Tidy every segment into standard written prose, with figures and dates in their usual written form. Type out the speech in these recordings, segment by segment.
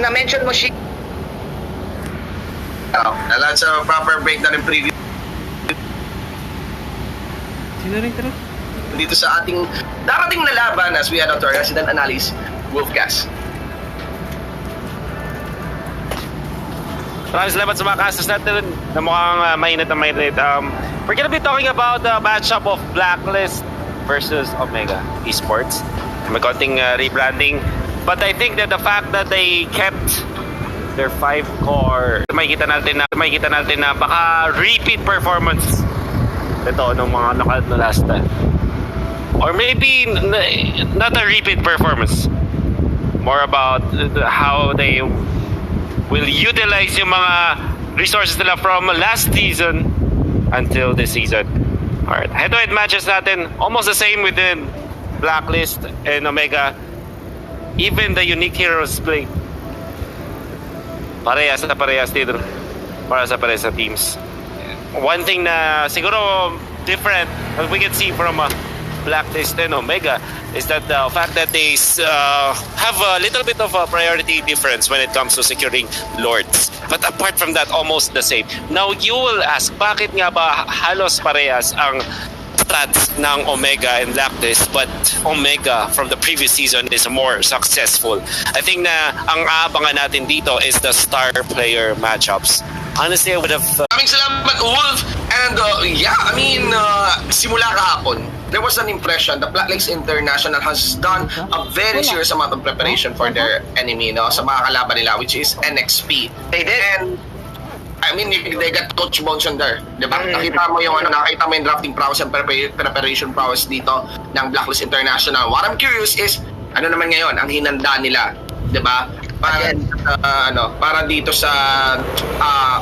na-mention mo si That's a proper breakdown and preview Sino rin tara? dito sa ating darating na laban as we head out to our resident analyst, Wolfcast. Maraming salamat sa mga kastas natin na mukhang mainit na mainit. We're gonna be talking about the matchup of Blacklist versus Omega Esports. May konting rebranding. But I think that the fact that they kept their 5 core, makikita natin na baka repeat performance ito nung mga last time. Or maybe not a repeat performance. More about how they will utilize yung mga resources nila from last season until this season. Alright, head-to-head matches natin, almost the same within Blacklist and Omega. Even the unique heroes play. Parehas dito. Para sa parehas sa teams. One thing na siguro different that we can see from Blacklist and Omega is that the fact that they have a little bit of a priority difference when it comes to securing lords. But apart from that, almost the same. Now, you will ask, bakit nga ba halos parehas ang stats ng Omega and Blacklist, but Omega from the previous season is more successful? I think na ang aabangan natin dito is the star player matchups. Honestly, I would have... Maraming salamat, Wolf. And simula kahapon, there was an impression that Blacklist International has done a very serious amount of preparation for their enemy, no, sa mga kalaban nila, which is NXP. They did. And they got Coach Bones on there, di ba? Nakita mo yung drafting prowess and preparation prowess dito ng Blacklist International. What I'm curious is, ano naman ngayon ang hinanda nila, di ba? Para dito sa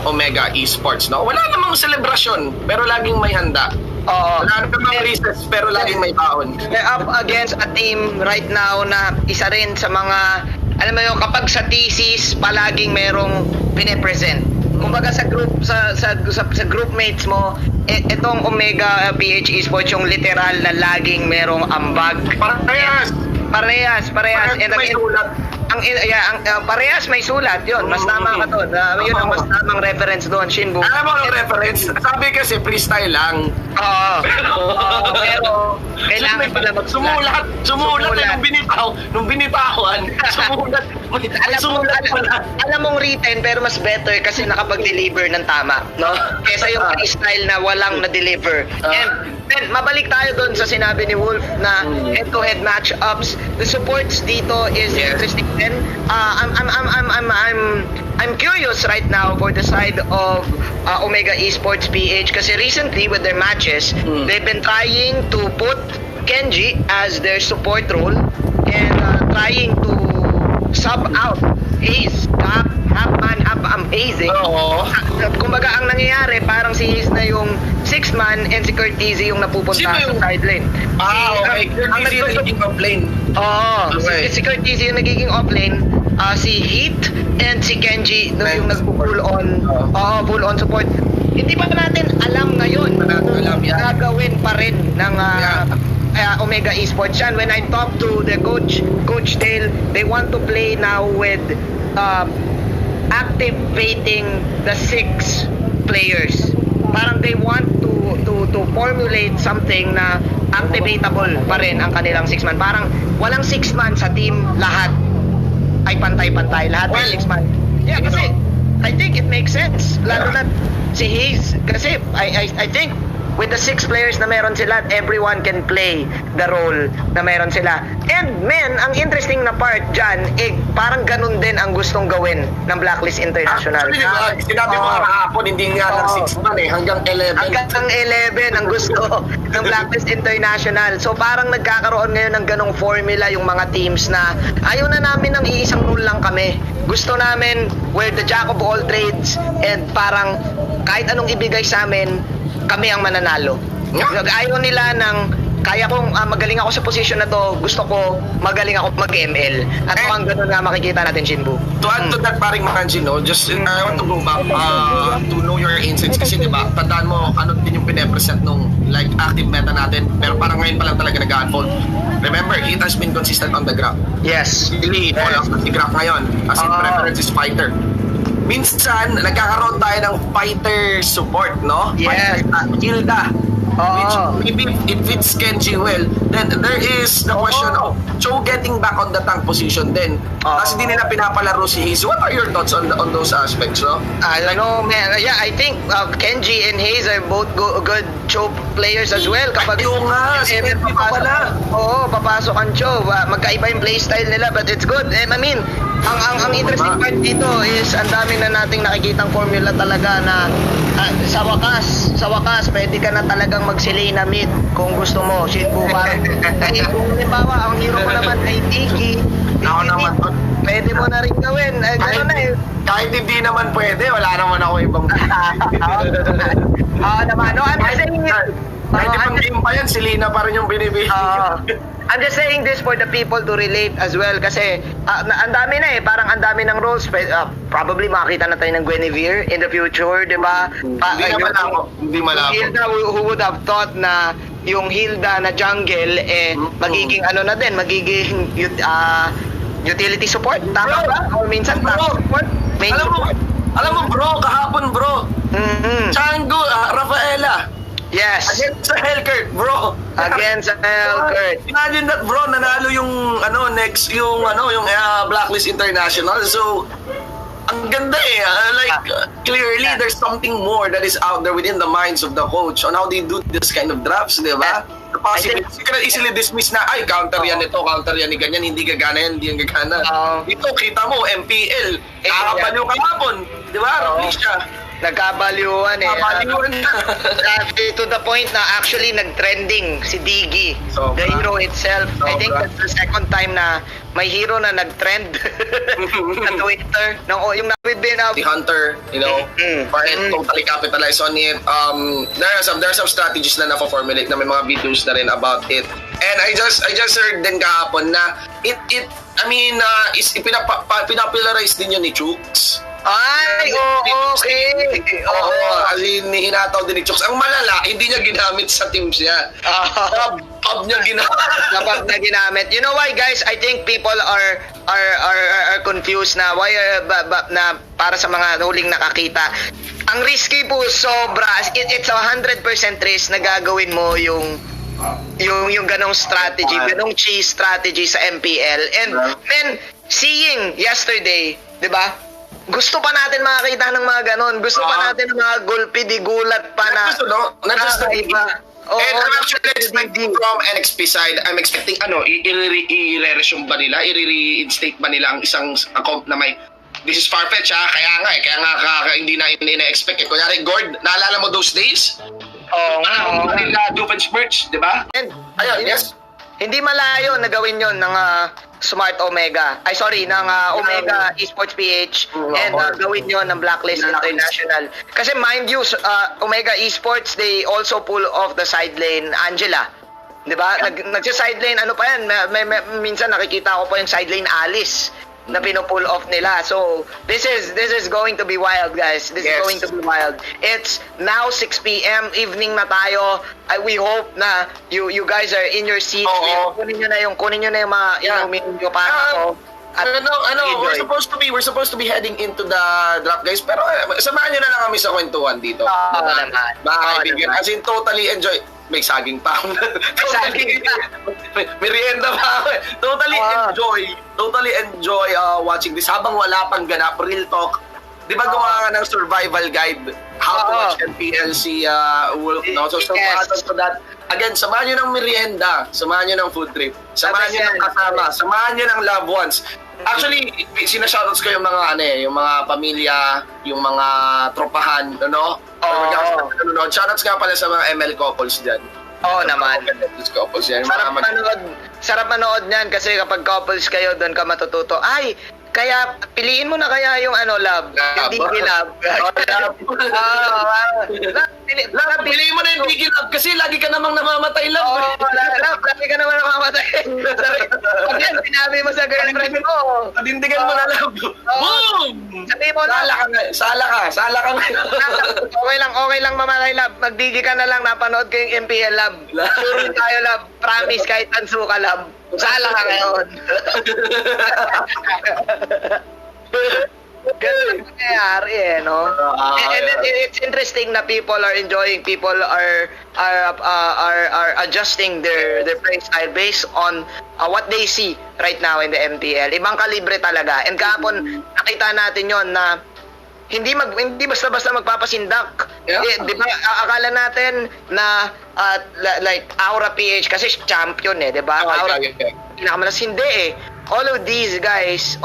Omega Esports, no? Wala namang selebrasyon, pero laging may handa. Wala namang recess, pero laging may baon. They're up against a team right now na isa rin sa mga, alam mo yung kapag sa thesis palaging merong pine-present. Kumbaga sa group mates mo, itong Omega PH Esports yung literal na laging merong ambag. Parehas. And parehas may sulat, yun. Mas tama ka doon. Yun ang mas tamang reference doon, Shinbu. Alam mo ang reference? Sabi kasi freestyle lang. Pero kailangan pala magsulat. Sumulat nung binitawan. Alam mong written pero mas better kasi nakapag-deliver ng tama, no? Kesa yung freestyle na walang na-deliver. And mabalik tayo doon sa sinabi ni Wolf na head-to-head matchups. The supports dito is interesting. And I'm curious right now for the side of Omega Esports PH kasi recently with their matches, they've been trying to put Kenji as their support role and trying to sub out Hayes, half man, half amazing. Kumbaga ang nangyayari parang si Hayes na yung 6th man and si Curtizy yung napupunta sa side lane. Ang nagiging off-lane. Si Curtizy yung nagiging off-lane. Si Heat and si Kenji yung nag-full on support. Hindi pa natin alam ngayon gagawin pa rin ng Omega Esports yan. When I talk to the Coach Dale, they want to play now with activating the 6 players. Parang they want to formulate something na activatable pa rin ang kanilang 6-man. Parang walang 6-man sa team, lahat ay pantay-pantay. Lahat ay 6-man. Yeah, kasi I think it makes sense. Lalo na si Hayes. Kasi I think with the 6 players na meron sila, everyone can play the role na meron sila. And ang interesting na part dyan, parang ganun din ang gustong gawin ng Blacklist International. Sinabi mo kahapon, hindi nga lang 6 man hanggang 11. Hanggang 11 ang gusto ng Blacklist International. So parang nagkakaroon ngayon ng ganong formula yung mga teams na ayaw na namin ng iisang rule lang kami. Gusto namin we're the jack of all trades and parang kahit anong ibigay sa amin, kami ang mananalo. Ayaw nila ng kaya kong magaling ako sa position na to, gusto ko magaling ako mag-ML. At mukhang ganun nga makikita natin, Shinbu. To add to that, paring Makanji, no, just I want to go back to know your insights kasi diba, tandaan mo ano din yung pine-present nung like active meta natin pero parang ngayon pa lang talaga nag-unfold. Remember, it has been consistent on the graph. Yes. Really, wala sa graph ngayon as in preference is fighter. Minsan, nagkakaroon tayo ng fighter support, no? Yes. Fighter Hilda. Which maybe it fits Kenji well. Then there is the question of Cho getting back on the tank position then. Tapos hindi nila pinapalaro si Hayes. What are your thoughts on those aspects, no? I don't know, man. Yeah, I think Kenji and Hayes are both good Cho players as well. Kapag Yung nga, si Kenji pa pala. Oo, papasok ang Cho. Magkaiba yung playstyle nila but it's good. I mean, ang interesting part dito is ang dami na nating nakikitang formula talaga na sa wakas, pwede ka na talagang mag-Selena mid kung gusto mo. Shinbu, parang kung halimbawa, ang hero mo naman ay Tiki. Ako naman. Pwede mo na rin gawin. Gano'n na eh. Kahit hindi naman pwede, wala naman ako ibang naman. No, I'm just saying it. Kahit ibang game pa yan, si Lina pa rin yung binibigay. I'm just saying this for the people to relate as well kasi ang dami na eh, parang ang dami ng roles. Probably makakita na tayo ng Guinevere in the future, di ba? Hindi malabo. Hilda, who would have thought na yung Hilda na jungle magiging ano na din, magiging utility support, tama ba? O minsan support, main support. Alam mo bro, kahapon bro, Chango, Rafaela. Yes. Against sa Hellkurt, bro. Against sa Hellkurt. Imagine that, bro, nanalo yung next yung Blacklist International. So ang ganda eh. Clearly there's something more that is out there within the minds of the coach on how they do this kind of drafts, di ba? The possibility, you can easily dismiss na, ay, counter yan ito, counter yan ni ganyan, hindi gagana yan, hindi yan gagana. Ito, kita mo, MPL, nakakabaliw kahapon, di ba? Siya. Nagkabaliwan eh. Nagkabaliwan to the point na actually nag-trending si Diggy, the hero itself. I think that's the second time na may hero na nag-trend sa Twitter. Yung the Hunter, you know, totally capitalize on it. There are some strategies na na-formulate na may mga videos na rin about it. And I just heard din kahapon na pinapolarize din yun ni Chooks. Ay, okay. As in, hinataw din ni Chooks. Ang malala, hindi niya ginamit sa teams niya. Pub niya ginamit. Pub na ginamit. You know why, guys? I think people are confused na why na para sa mga huling nakakita. Ang risky po sobra. It's 100% risk na gagawin mo yung ganong strategy, ganong cheese strategy sa MPL. And then seeing yesterday, 'di ba? Gusto pa natin makakita ng mga ganon. Gusto pa natin ng mga gulpi di gulat pa na. Not just the iba. And I'm actually expecting from NXP side, I'm expecting i-re-resume ba nila? I-reinstate ba nila ang isang account na may this is far-fetched kaya nga hindi na ina-expect Kunyari, Gord, naalala mo those days? Nila Dupens merch, di ba? And ayun, yes. Hindi malayo na gawin yon ng Smart Omega. Ng Omega Esports PH and gawin yon ng Blacklist International. Kasi mind you, Omega Esports, they also pull off the side lane Angela. 'Di ba? Nagsa-side lane ano pa yan? Minsan nakikita ko pa yung side lane Alice na pino-pull off nila. So, this is going to be wild, guys. This is going to be wild. It's now 6 p.m. Evening na tayo. We hope na you guys are in your seats. Kunin nyo na yung mga inumin nyo para ako. We're supposed to be heading into the draft, guys. Pero samahan nyo na lang kami sa kwentuhan dito. Mga kaibigan. As in, totally enjoy. May saging pa ako. Merienda pa ako. Totally enjoy watching this. Habang wala pang ganap, real talk. Di ba gawa ng survival guide? How to watch MPL si Wolf, no? So that, again, samahan nyo ng merienda, samahan nyo ng food trip, samahan nyo ng kasama, samahan nyo ng loved ones. Actually, sinashoutouts ko yung mga yung mga pamilya, yung mga tropahan, shoutouts nga pala sa mga ML couples dyan. Naman. Couples yan. Sarap manood niyan kasi kapag couples kayo, doon ka matututo. Ay, Kaya piliin mo na kaya yung lab. Yung DG lab. Piliin mo na yung Biggie Love kasi lagi ka namang namamatay lang. Lagi ka naman nakamatay. Pag yan, sinabi mo sa girlfriend mo. Panindigan mo na lang. Boom! Sabi mo na. Sala ka ngayon. Okay lang mamatay lab. Mag-DG ka na lang, napanood ko yung MPL lab. Sure tayo lab. Promise kahit tanso ka lab. Sala ka ngayon. Ganun ang nangyayari no? And it's interesting na people are enjoying, people are adjusting their play style based on what they see right now in the MPL. Ibang kalibre talaga. And kahapon nakita natin yon na hindi basta-basta magpapasindak. Yeah. Di ba akala natin na like Aura PH kasi champion di ba? Aura pinakamalas, hindi all of these guys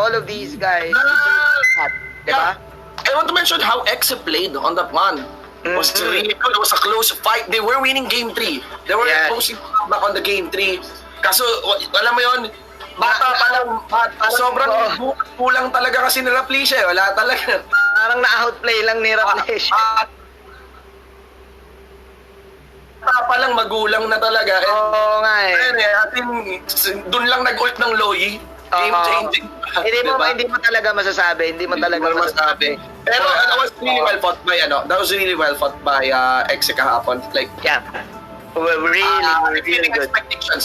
di ba? I want to mention how Exe played on that one. It was really good. It was a close fight. They were winning game 3. They were posing back on the game 3. Kaso, alam mo yun, bata pa lang, sobrang kulang talaga kasi ni Rafflesia. Wala talaga. Parang na-outplay lang ni Rafflesia. Bata pa lang, magulang na talaga. Oo nga Doon lang nag-ult ng Loyi. Game changing. Hindi mo talaga masasabi. Pero that was really well fought by Exe kahapon. Like, yeah. Really good.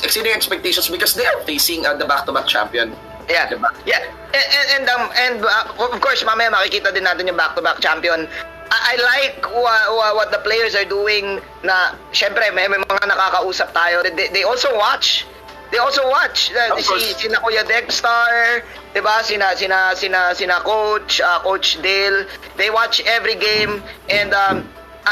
Exceeding expectations because they are facing the back-to-back champion. Yeah. Diba? Yeah. And of course, mamaya makikita din natin yung back-to-back champion. I like what the players are doing na syempre may mga nakakausap tayo. They also watch. Sina Kuya Dexter, 'di ba? Sina Coach Dale. They watch every game and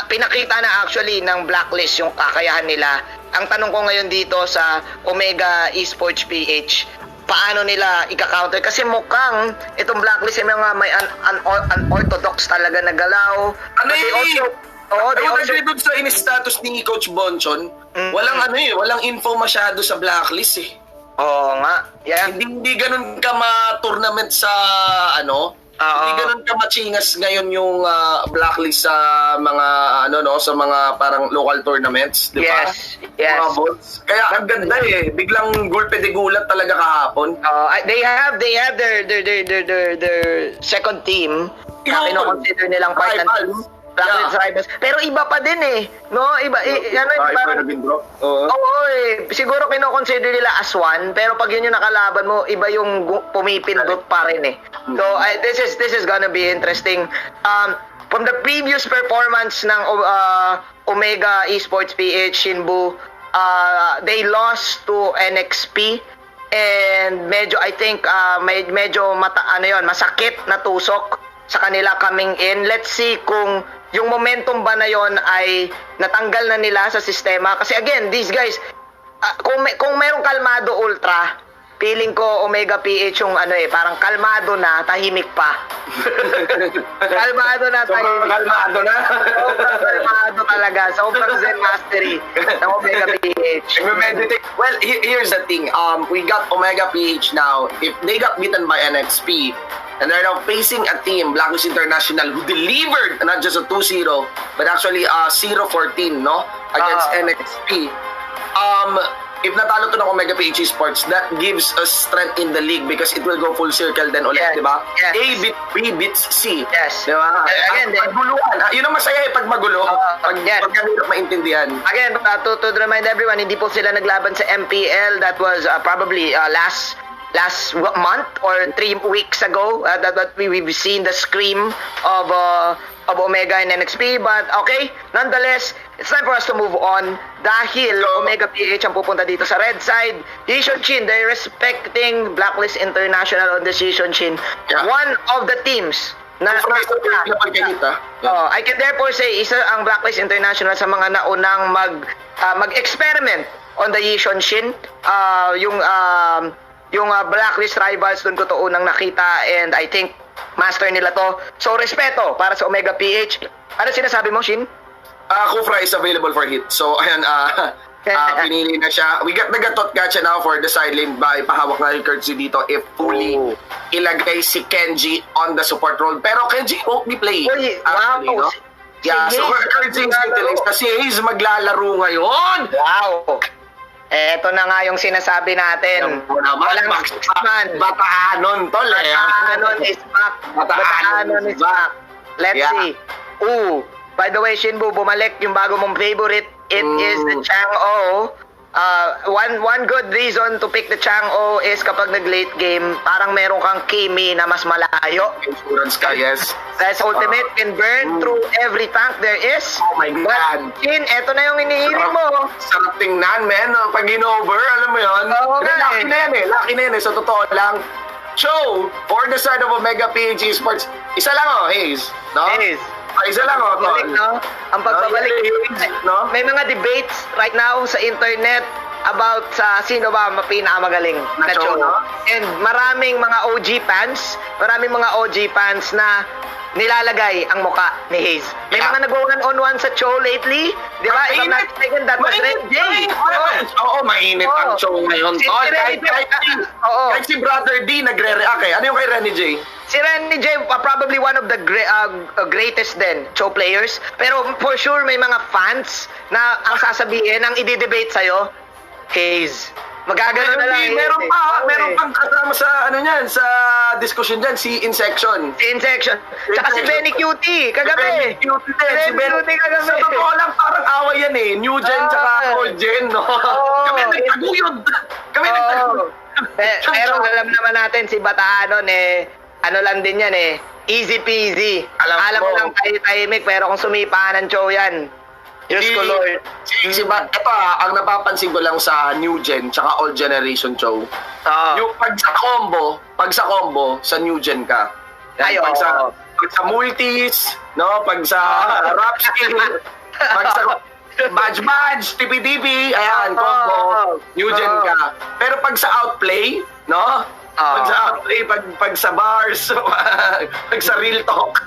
pinakita na actually ng Blacklist yung kakayahan nila. Ang tanong ko ngayon dito sa Omega Esports PH, paano nila ika-counter? Kasi mukhang itong Blacklist ay mga may unorthodox talaga na galaw. I would agree dun sa in-status ni Coach Bonchon. Walang info masyado sa Blacklist Oo nga. Yeah. Hindi ganun ka ma-tournament sa hindi ganun ka machingas ngayon yung Blacklist sa mga sa mga parang local tournaments, di ba? Yes. Mga bots. Kaya ang ganda biglang gulpe de gulat talaga kahapon. They have their second team na kino-consider nilang part ng team. Blacklist Rivals. Pero iba pa din no? Iba, siguro kino-consider nila as one, pero pag yun yung nakalaban mo, iba yung pumipindot pa rin So, this is gonna be interesting. From the previous performance ng Omega Esports PH Shinbu, they lost to NXP and medyo I think medyo masakit na tusok sa kanila coming in. Let's see kung yung momentum ba na yon ay natanggal na nila sa sistema. Kasi again, these guys, kung merong kalmado ultra, feeling ko Omega PH yung parang kalmado na, tahimik pa. Kalmado na, tahimik pa. Sobrang kalmado talaga. Sobrang Zen Mastery ng Omega PH. Well, here's the thing. We got Omega PH now. If they got beaten by NXP, and they're now facing a team, Blacklist International, who delivered not just a 2-0, but actually a 0-14, no? Against NXP. If natalo to ng Omega PH Sports, that gives us strength in the league because it will go full circle then ulit, di ba? Yes. A beat B beats C. Yes. Di ba? Again, paguluhan. Yun ang masaya pag magulo. Pag hirap maintindihan. Again, to remind everyone, hindi po sila naglaban sa MPL. That was probably last month or 3 weeks ago that we've seen the scream of Omega and NXP. But okay, nonetheless, it's time for us to move on dahil Omega PH ang pupunta dito sa red side. Season Chin, they're respecting Blacklist International on the Season Chin. Yeah. One of the teams na I can therefore say isa ang Blacklist International sa mga naunang mag-experiment on the Yishon Shin. Yung Blacklist Rivals, doon ko to unang nakita and I think master nila to. So, respeto para sa Omega PH. Ano sinasabi mo, Shin? Kufra is available for hit. So, ayan, Pinili na siya. Nagatot ka siya now for the sideline by pahawak na yung courtesy dito if fully ilagay si Kenji on the support role. Pero Kenji won't be playing. Uy, actually, wow. no? Yeah, so courtesy is utilized na si Hayes maglalaro ngayon. Wow! Eto na nga yung sinasabi natin. Walang man. Bataanon, tol. Bataanon is back. Bataanon is back. Let's see. By the way, Shinbu, bumalik yung bago mong favorite. It is the Chang'o. One good reason to pick the Chang'o is kapag nag-late game, parang meron kang Kimi na mas malayo. Insurance ka, yes. That's ultimate can burn through every tank there is. Oh my God. But, Shin, eto na yung inihiling mo. Sarap tingnan, man. Pag in-over, alam mo yun? Oo nga Lucky na yan eh. Lucky na yan eh. So, totoo lang. Show for the side of Omega PNG Sports. Isa lang Hayes. No? Hayes. Isa lang Pagbabalik, no? Ang pagbabalik. No? May mga debates right now sa internet about sa sino ba pinakamagaling na Na show, show. no? And maraming mga OG fans na nilalagay ang muka ni Hayes. May Yeah. mga nag-one-on-one sa show lately. Di ba? If I'm not mistaken, that was Red Jay. Oo, mainit ang show ngayon, Si tol. Renny J. Oo. Kahit si Brother D nagre-react eh. Ano yung kay Renny J? Si Renny J, probably one of the greatest din show players. Pero for sure, may mga fans na ang sasabihin, ang i-debate sa'yo, Hayes. Magagano na lang. Meron pang kasama sa sa discussion dyan, si Insection. Si Insection. Tsaka si Benny Cutie, kagabi. Si Benny Cutie kagabi. Sa totoo lang, parang away yan eh. New Gen tsaka old Gen, no? Kami nagtaguyod. Pero alam naman natin, si Bataanon ano lang din yan easy peasy. Alam mo lang tahimik, pero kung sumipa ng show yan, Diyos ko Lord. Ito ang napapansin ko lang sa New Gen tsaka Old Generation show. Yung pag sa combo, sa New Gen ka. Pag sa multis, no? Pag sa rap skill, pag sa badge, tipi-tipi, ayan, combo, New Gen ka. Pero pag sa outplay, no? Pag sa outplay, pag sa bars, pag sa real talk,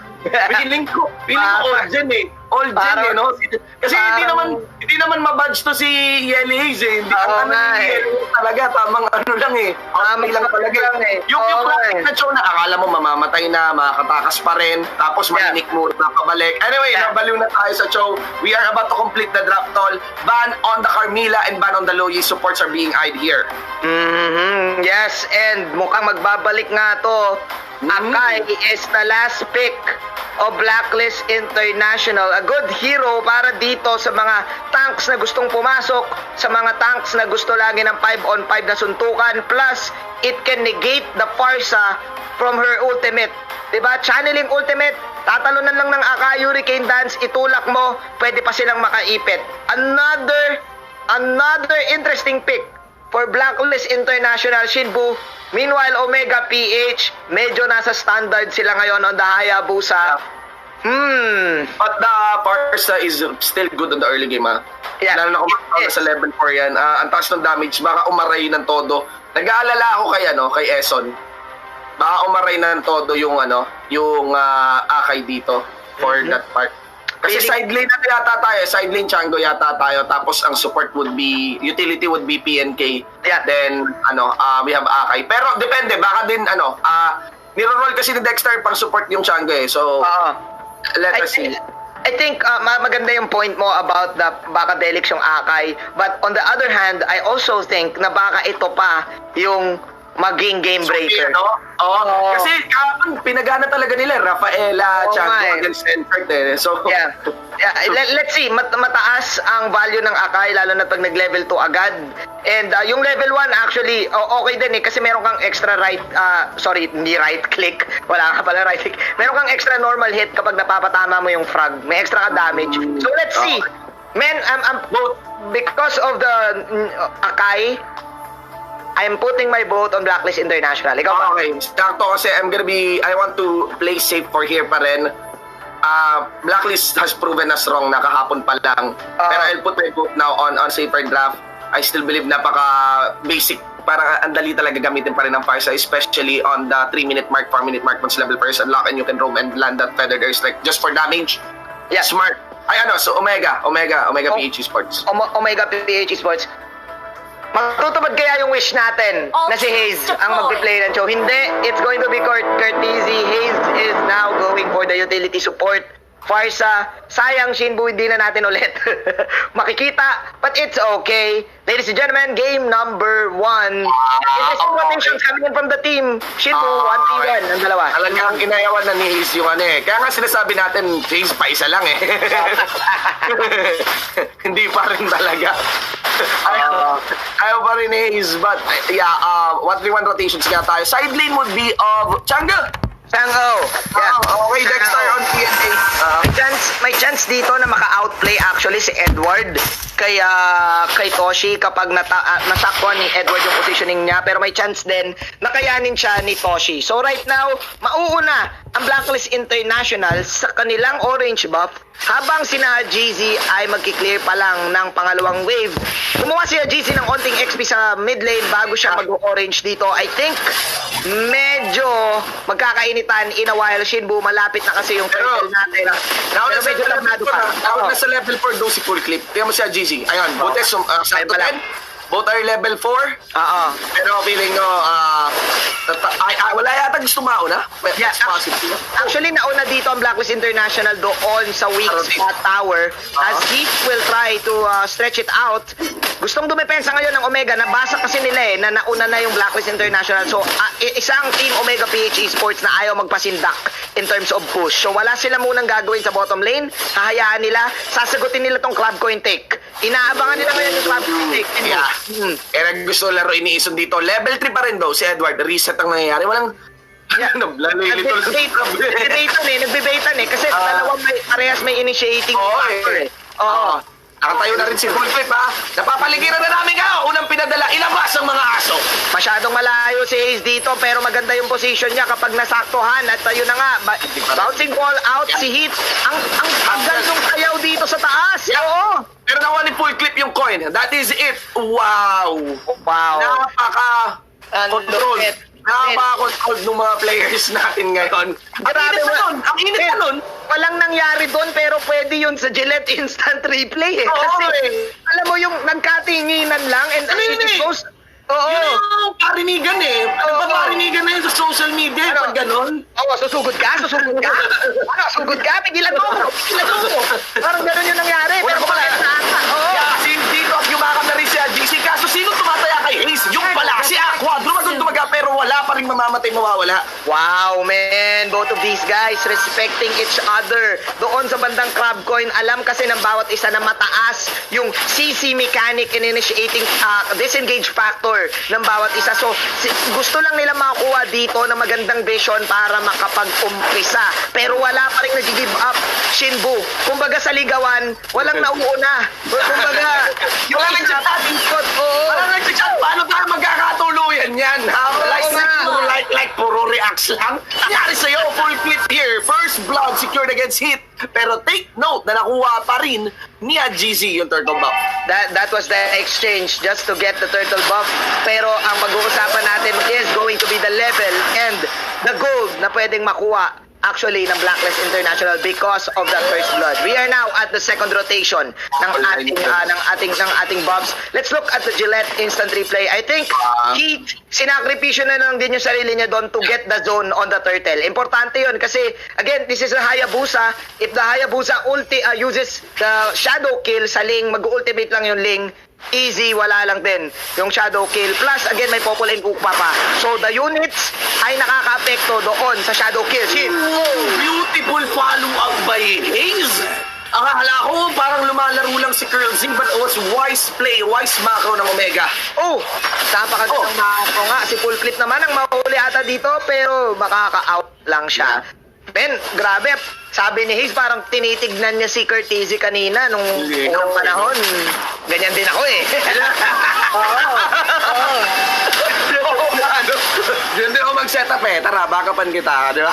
feeling ko old gen Old gen no? Kasi hindi naman mabadge to si Yelly Hayes eh. Hindi ang ni Yelly talaga, tamang lang outplay lang talaga. Yung classic na show na akala mo mamamatay na, makakatakas pa rin, tapos maninik mo na pabalik. Anyway, nabaliw na tayo sa show. We are about to complete the draft toll. Ban on the Carmilla and ban on the Loyi supports are being eyed here. Yes, and mukhang magbabalik nga to. Akai is the last pick of Blacklist International. A good hero para dito sa mga tanks na gustong pumasok, sa mga tanks na gusto lagi ng 5-on-5 na suntukan. Plus, it can negate the Farsa from her ultimate. Diba? Channeling ultimate, tatalunan lang ng Akai Hurricane Dance, itulak mo, pwede pa silang makaipit. Another interesting pick for Blacklist International, Shinbu. Meanwhile, Omega PH, medyo nasa standard sila ngayon on the Hayabusa. But the Farsa is still good on the early game, Yeah. Lalo na kung sa level 4 yan. Ang taas ng damage, baka umaray ng todo. Nag-aalala ako kay Eson. Baka umaray ng todo yung Akai dito for that part. Kasi side lane na yata tayo, side lane Chango yata tayo, tapos ang support would be, utility would be PNK. Yeah. Then, we have Akai. Pero depende, baka din, niro-roll kasi ni Dexter pang support yung Chango So, let us see. I think maganda yung point mo about the baka Delix yung Akai. But on the other hand, I also think na baka ito pa yung maging game breaker. Kasi kapag pinagana talaga nila, Rafaela, Chango against Stenford So, yeah. Let's see, mataas ang value ng Akai, lalo na pag nag-level 2 agad. And yung level 1 actually, okay din kasi meron kang extra hindi right click. Wala ka pala right click. Meron kang extra normal hit kapag napapatama mo yung frag. May extra ka damage. So let's see. Man, because of the Akai, I'm putting my vote on Blacklist International. Ikaw ba? Okay, sakto kasi I want to play safe for here pa rin. Blacklist has proven us wrong na kahapon pa lang. Pero I'll put my vote now on safer draft. I still believe napaka-basic. Parang ang dali talaga gamitin pa rin ng Farsa, especially on the 3-minute mark, 4-minute mark once level first unlock and you can roam and land that feathered airstrike just for damage. Yeah. Smart. Ay ano, so Omega PH Sports. Omega PH Sports. Magtutupad kaya yung wish natin na si Hayes ang magpi-play ng show? Hindi. It's going to be courtesy. Hayes is now going for the utility support. Farsa, sayang Shinbu, hindi na natin ulit makikita, but it's okay. Ladies and gentlemen, game number 1. Interesting rotations coming in from the team. Shinbu, 1v1 ang dalawa. Talagang inayawan na ni Hayes yung ano eh. Kaya nga sinasabi natin, Hayes pa isa lang eh. Hindi pa rin talaga. Ayaw pa rin ni Hayes, but yeah, 1v1 rotations kaya tayo. Side lane would be of Chang'e. Tango. Yeah. Okay, Dexter on TNA. May chance dito na maka-outplay actually si Edward kay Toshi kapag nasaktuhan ni Edward yung positioning niya, pero may chance din na kayanin siya ni Toshi. So right now, mauuna ang Blacklist International sa kanilang orange buff habang sina GZ ay magki-clear pa lang ng pangalawang wave. Gumawa si GZ ng onting XP sa mid lane bago siya mag-orange dito. I think medyo magkakainitan in a while. Shinbu, malapit na kasi yung turtle natin. Pero medyo lamnado pa. Ako nasa level 4 daw si Full Clip. Tingnan mo siya GZ. Ayun, buti sakto din. Both are level 4. Oo. Pero feeling ko, wala yata gusto mauna. Yeah, That's possible. actually, nauna dito ang Blacklist International doon sa weak spot tower as Heat will try to stretch it out. Gustong dumepensa ngayon ng Omega. Nabasa kasi nila na nauna na yung Blacklist International. So, isang team Omega PH Esports na ayaw magpasindak in terms of push. So, wala sila munang gagawin sa bottom lane. Hahayaan nila. Sasagutin nila tong club coin take. Inaabangan nila ngayon yung club coin take. Yeah. Kaya gusto laro iniison dito. Level 3 pa rin daw si Edward. Reset ang nangyayari. Walang lalilito lang. Nagbibaitan eh. Kasi dalawang parehas may initiating factor eh. Oo. Nakatayo na rin si Full Clip ha. Napapaligiran na namin ka. Unang pinadala, ilabas ang mga aso. Masyadong malayo si Hayes dito pero maganda yung position niya kapag nasaktuhan at ayun na nga, bouncing ball out si Heat. Ang tagal ng sayaw dito sa taas. Yeah. Oo. Pero nakuha ni Full Clip yung coin. That is it. Wow. Wow. Napaka-control. Napaka-control ng mga players natin ngayon. Ang init na nun. Walang nangyari doon pero pwede yun sa Gillette Instant Replay eh. Oo, Kasi alam mo yung nagkatinginan lang and it goes. Oo. Yun yung parinigan eh. Nagpaparinigan na yun sa social media pag ganon. Oo, susugod ka? Susugod ka? Susugod ka? Pigilan mo ako. Pigilan mo ako. Parang gano'n yung nangyari. Pero Wala kumakain sa ata. Oo. Yeah, si dito at yumakap na rin si GC. Kaso sino tumataya kay Hayes? Yung pala, si Aqua. Dumaga pero wala pa rin mamamatay, mawawala. Wow, man. Both of these guys respecting each other. Doon sa bandang crab coin, alam kasi ng bawat isa na mataas yung CC mechanic and initiating disengage factor ng bawat isa. So, gusto lang nila makakuha dito ng magandang vision para makapag-umpisa. Pero wala pa rin nag-give up Shinbu. Kumbaga sa ligawan, walang nauuna. Kumbaga, yung Walang nag-chat. Oo. Walang nag-chat. Paano tayo magkakatuluyan yan? Like puro reacts lang. Nangyari sa'yo, Full Clip here. First blood secured against Heat. Pero take note na nakuha pa rin ni GZ yung turtle buff. That was the exchange just to get the turtle buff. Pero ang pag-uusapan natin is going to be the level and the gold na pwedeng makuha actually ng Blacklist International because of that first blood. We are now at the second rotation ng ating buffs. Let's look at the Gillette instant replay. I think Heat sinakripisyo na lang din yung sarili niya doon to get the zone on the turtle. Importante yun kasi again, this is a Hayabusa. If the Hayabusa uses the shadow kill sa Ling, mag-ultimate lang yung Ling, easy, wala lang din yung shadow kill. Plus, again, may Popol and Ukpa pa. So, the units ay nakaka-apekto doon sa shadow kill. Beautiful follow-up by Hayes. Akala ko parang lumalaro lang si Curl Z, but it was wise play, wise macro ng Omega. Oh, napakagandang macro nga. Si Full Clip naman ang mahuli ata dito, pero makaka-out lang siya. Ben, grabe. Sabi ni Hayes, parang tinitignan niya si Curtizy kanina nung unang panahon. Ganyan din ako eh. Diyan din ako mag-setup eh. Tara, backupan kita, di ba?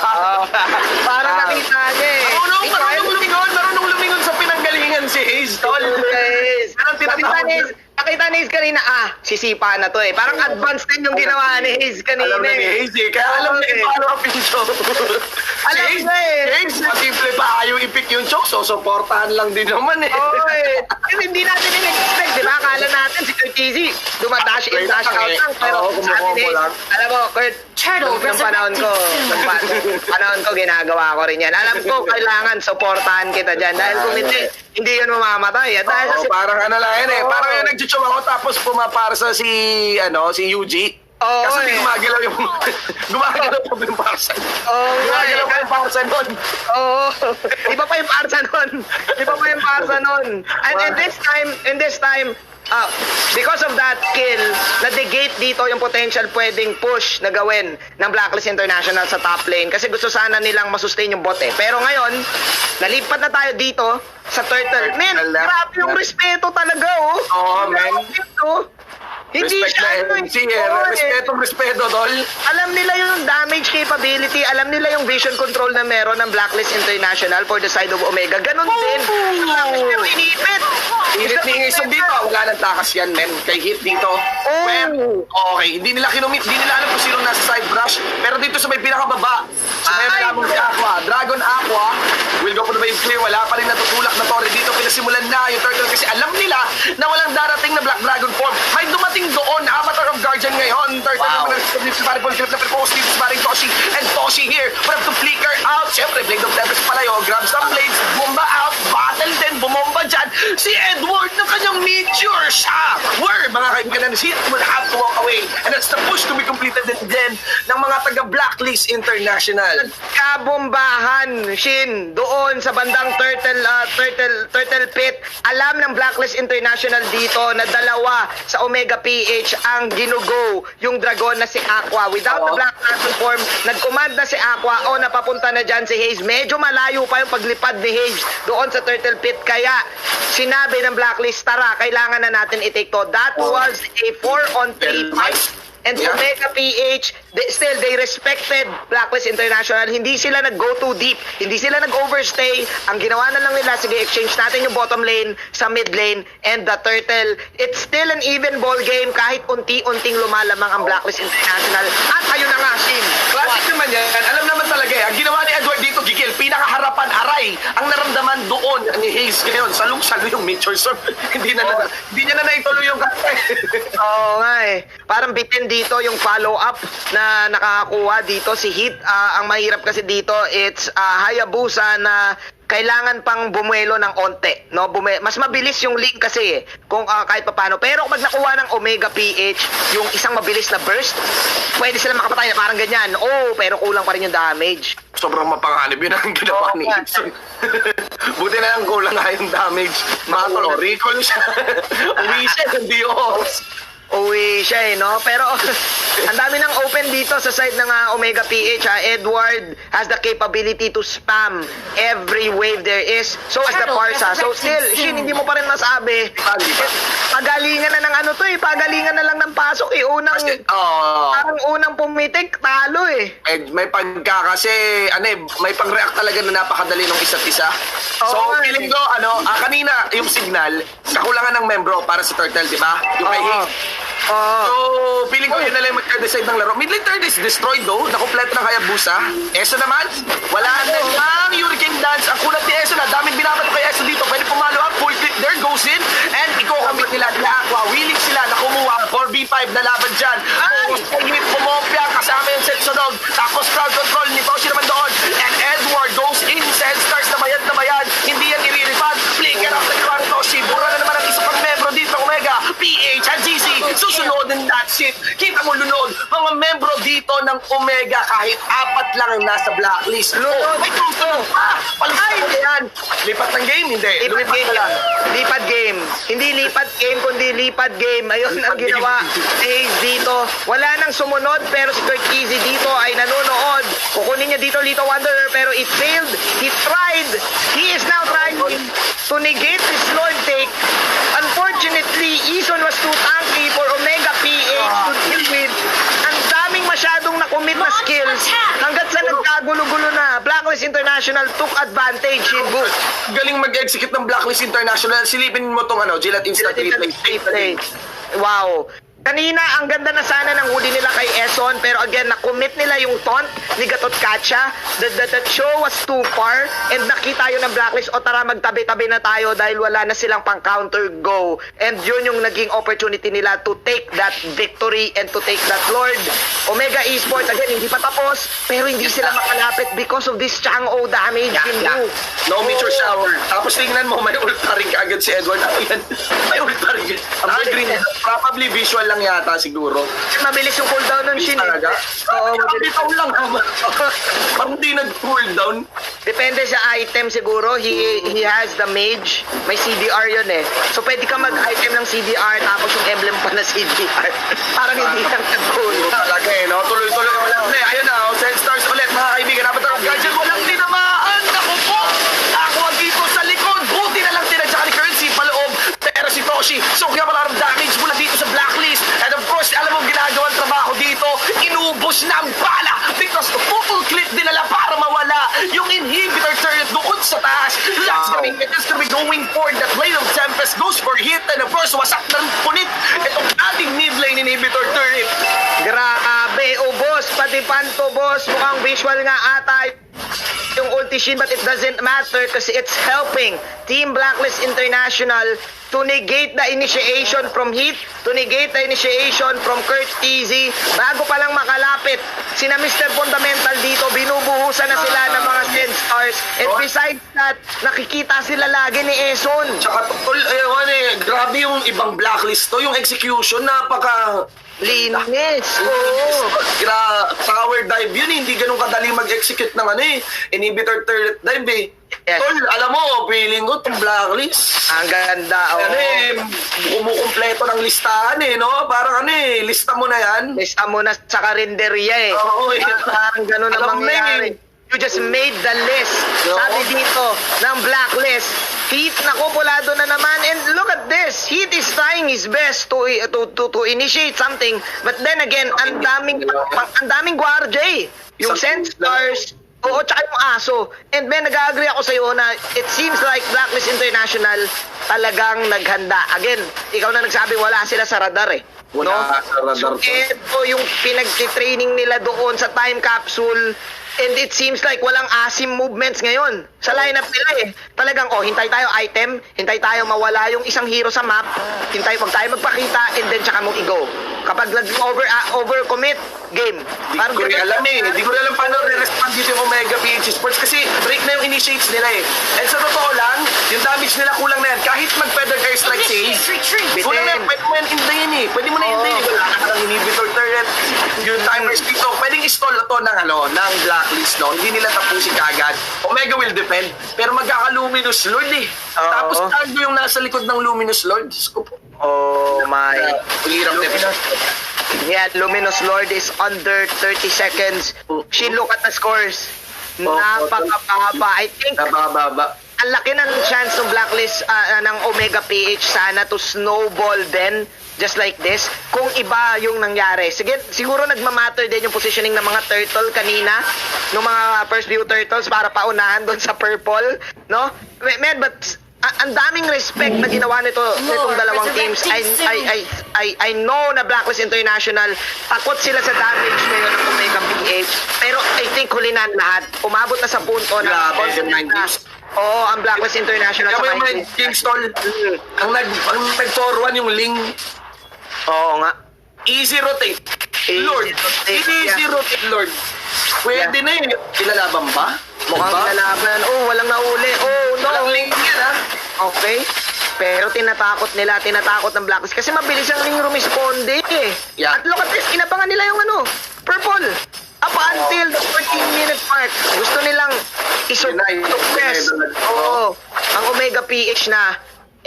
Parang nakita niya eh. Marunong lumingon sa pinanggalingan si Hayes, tol. Yes. Nakita ni Hayes kanina, sisipa na to eh. Parang advanced din yung ginawa ni Hayes kanina. Alam na ni Hayes eh. Kaya alam na i-follow up yung show. Alam na eh. Hayes, simple pa. Ayaw pick yung Chok, so supportahan lang din naman eh. Oy, kasi hindi natin in-expect, di ba? Akala natin si Kurt Easy, dumadash in, dash out lang. Pero sabi ni, alam mo, Kurt, nung panahon ko, nung panahon ko, ginagawa ko rin yan. Alam ko, kailangan supportahan kita dyan. Dahil kung hindi yun mamamatay. At dahil sa Parang ano lang yan eh. Parang yung nag-chuchong ako tapos pumaparsa si Yuji. Kasi di gumagalaw yung yung parsa. Gumagalaw pa yung parsa nun. Iba pa yung parsa nun. And this time, because of that kill, na-negate dito yung potential pwedeng push na gawin ng Blacklist International sa top lane kasi gusto sana nilang masustain yung bot eh. Pero ngayon, nalipat na tayo dito sa turtle. Men, grabe yung respeto talaga Man. Hindi siya Respeto, tol. Alam nila yung damage capability, alam nila yung vision control na meron ng Blacklist International for the side of Omega. Ganon din. Pero inipit. Init ni Ngason dito. Wala nang takas yan, men. Kay hit dito. Okay, hindi nila alam kung sino nasa side brush. Pero dito sa may pinakababa, sa may malamang si Aqua. Dragon Aqua will go for the wave clear. Wala pa rin natutulak na torre dito. Pinasimulan na yung turtle kasi alam nila na walang darating na Black Dragon form. May dumating doon, Avatar of Guardian ngayon. Turtle naman ang Sparibol Grip na Prepost dito sa Maring Toshi. And Toshi here, would have to flicker out. Siyempre, Blade of Tempest palayo. Grab some blades, bomba out, battle din, bumomba dyan. Si Edward ng kanyang meteor shower. Mga kaibigan na hit will have to walk away. And that's the push to be completed din ng mga taga-Blacklist International. Kabombahan, Shin, doon sa bandang turtle pit. Alam ng Blacklist International dito na dalawa sa Omega PH ang ginugo yung dragon na si Aqua. Without the Black Dragon form, nag-command na si Aqua o napapunta na dyan si Haze. Medyo malayo pa yung paglipad ni Haze doon sa turtle pit. Kaya sinabi ng Blacklist, tara, kailangan na natin i-take to. That was a 4-on-3 fight. And Omega PH, they respected Blacklist International. Hindi sila nag-go too deep. Hindi sila nag-overstay. Ang ginawa na lang nila, sige, exchange natin yung bottom lane sa mid lane and the turtle. It's still an even ball game kahit unti-unting lumalamang ang Blacklist International. At ayun na nga, Shin. Classic naman yan. Alam naman talaga ang ginawa ni Edward dito, Gigil, pinakaharapan, aray. Ang naramdaman doon ni Hayes ngayon. Salong-salo yung Meteor Storm. hindi niya na naituloy yung kanta. Oo nga eh. Parang bitin dito yung follow-up na nakakakuha dito si Heat. Ang mahirap kasi dito, it's Hayabusa na kailangan pang bumuelo ng onte, no? Mas mabilis yung link kasi kung kahit papaano. Pero kung nakuha ng Omega PH yung isang mabilis na burst, pwede sila makapatay na parang ganyan. Pero kulang pa rin yung damage. Sobrang mapanganib yun ang ginawa ni Gibson. Buti na lang kulang nga yung damage. Mga tolo, recall siya. Uwi siya, hindi Uwi siya no? Pero ang dami ng open dito sa side ng Omega PH. Edward has the capability to spam every wave there is. So as the Parsa. So still, Shin, hindi mo pa rin masabi. Pagalingan na ng pagalingan na lang ng pasok parang unang pumitik, talo May pagka kasi, may pang-react talaga na napakadali ng isa't isa. So, feeling ko, kanina, yung signal, kakulangan ng membro para sa Turtle, di ba? Yung kay Higgs. So, feeling ko yun na lang mag-decide ng laro. Mid lane third is destroyed though. Nakumpleto ng Hayabusa. Eso naman, wala na lang Hurricane Dance. Ang kulat ni Eso na daming binabato kay Eso dito. Pwede pumalo up, full clip there, goes in. And i-commit nila Aqua. Willing sila na kumuha. 4v5 na laban dyan. Pumopia, kasama yung Sensonog. Tapos crowd control ni Toshi naman doon. And Edward goes in. Stars na bayad. Hindi yan iriripad. Flicker up na ni Toshi. Bura na naman ang isa pang membro dito. Omega, PH, and GC. Susunodin that shit. Kita mo lunod. Mga membro dito ng Omega kahit 4 lang ang nasa blacklist. Lunod. May susunod pa. Palusay mo yan. Lipat ng game? Hindi. Lipat game lang. Lipat game. Hindi lipat game, kundi lipat game. Ayun ang ginawa ni Hayes dito. Wala nang sumunod, pero si Kurt Easy dito ay nanonood. Kukunin niya dito Lito Wanderer, pero it failed. He tried. He is now trying to negate his Lord take. Unfortunately, Eason was too tanky for Omega PH to deal with. Ang daming masyadong nakumit na skills hanggat sa nagkagulo-gulo na. Blacklist International took advantage in both. Galing mag-execute ng Blacklist International. Silipin mo tong Gillette Instant Replay. Wow. Kanina, ang ganda na sana ng huli nila kay Eson, pero again, na-commit nila yung taunt ni Gatot Kacha. The show was too far, and nakita yun ng Blacklist, o tara, magtabi-tabi na tayo dahil wala na silang pang-counter go. And yun yung naging opportunity nila to take that victory and to take that Lord. Omega Esports, again, hindi pa tapos, pero hindi sila makalapit because of this Chang'o damage. No meteor shower. Tapos tingnan mo, may ultra ring agad si Edward. Ano yan? May ultra ring. Ang green, probably visual lang yata siguro. Mabilis yung cooldown nun, Shin. Talaga? Oo, mabilis lang. Parang di nag-cooldown. Depende sa item siguro. He has the mage. May CDR yun eh. So pwede ka mag-item ng CDR tapos yung emblem pa na CDR. Parang hindi lang nag-cooldown. Talaga eh, no? Tuloy-tuloy naman lang. Ayun na, 10 stars ulit mga kaibigan. Dapat ang gadget walang tinamaan. Naku po! Ako ang dito sa likod. Buti na lang tinadya ni Currency paloob. Pero si Toshi, so kaya maraming damage mula dito sa Blacklist. And of course, alam mo ginagawang trabaho dito, inubos na ang bala because full clip dinala para mawala yung inhibitor turret doon sa taas. That's gonna be going for the Blade of Tempest, goes for hit, and of course, wasak na rin punit itong ating mid lane inhibitor turret. Grabe, ubos, pati panto, boss. Mukhang visual nga ata yung ulti Shin, but it doesn't matter kasi it's helping Team Blacklist International to negate the initiation from Heat, to negate the initiation from Kurt Easy. Bago pa lang makalapit, sina Mr. Fundamental dito, binubuhusan na sila ng mga 10 stars. And besides that, nakikita sila lagi ni Eson. Tsaka, grabe yung ibang Blacklist to, yung execution, napaka... Linis. Oo. Tower dive yun, hindi ganun kadali mag-execute ng inhibitor turret dive eh. Yes. Tol, alam mo, feeling ko itong Blacklist. Ang ganda. Kumukumpleto ng listahan eh, no? Parang lista mo na yan. Lista mo na sa karinderya eh. Oo, Parang ganun ang alam mangyayari. You just made the list. No. Sabi dito ng Blacklist, Heat nakupulado na naman, and look at this. Heat is trying his best to initiate something, but then again, ang daming gwardiya eh. Yung Send Stars, oo, tsaka yung aso. And Ben, nag-agree ako sa'yo na it seems like Blacklist International talagang naghanda. Again, ikaw na nagsabi, wala sila sa radar eh. Wala sa radar. So, ito yung pinag-training nila doon sa time capsule. And it seems like walang asim movements ngayon sa lineup nila eh. Talagang, hintay tayo item, hintay tayo mawala yung isang hero sa map, hintay wag tayo magpakita, and then tsaka mong i-go. Kapag overcommit, game. Hindi ko rin alam eh. Hindi ko rin alam paano re-respond dito yung Omega PH Sports kasi break na yung initiates nila eh. And sa totoo lang, yung damage nila kulang na yan. Kahit mag-feather air strike save, kulang na yan. Pwede mo yan hintayin eh. Pwede mo na hintayin. Wala ka ng inhibitor turret. Yung timers dito, pwedeng install ito ng Blacklist, no? Hindi nila tapusin kaagad. Omega will defend, pero magkaka-Luminous Lord eh. Tapos tago yung nasa likod ng Luminous Lord. Oh my. Hirap na. Yeah, Luminous Lord is under 30 seconds. She look at the scores. Napakababa. I think Napakababa. ang laki ng chance ng Blacklist ng Omega PH sana to snowball then just like this. Kung iba yung nangyari. Siguro nagmamatter din yung positioning ng mga turtle kanina. Ng mga first view turtles para paunahan doon sa purple. No? Man, but ang daming respect na ginawa nitong dalawang teams. I know na Blacklist International, takot sila sa damage ngayon ng Omega PH. Pero I think huli na lahat. Umabot na sa punto na ang Blacklist International Kaya sa yung mga Kingstall, ang nag-4-1 yung Ling. Oo nga. Easy rotate. Lord. Easy rotate, Lord. Pwede na yun. Ilalaban ba? Mukhang lalaban. Walang nauli. No. Walang Ling yan, ha? Okay. Pero tinatakot ng Blacklist kasi mabilis ang Ling rumisponde eh. Yeah. At look at this, inabangan nila yung purple. Up until the 14-minute mark. Gusto nilang i-suppress. Ang Omega PH na.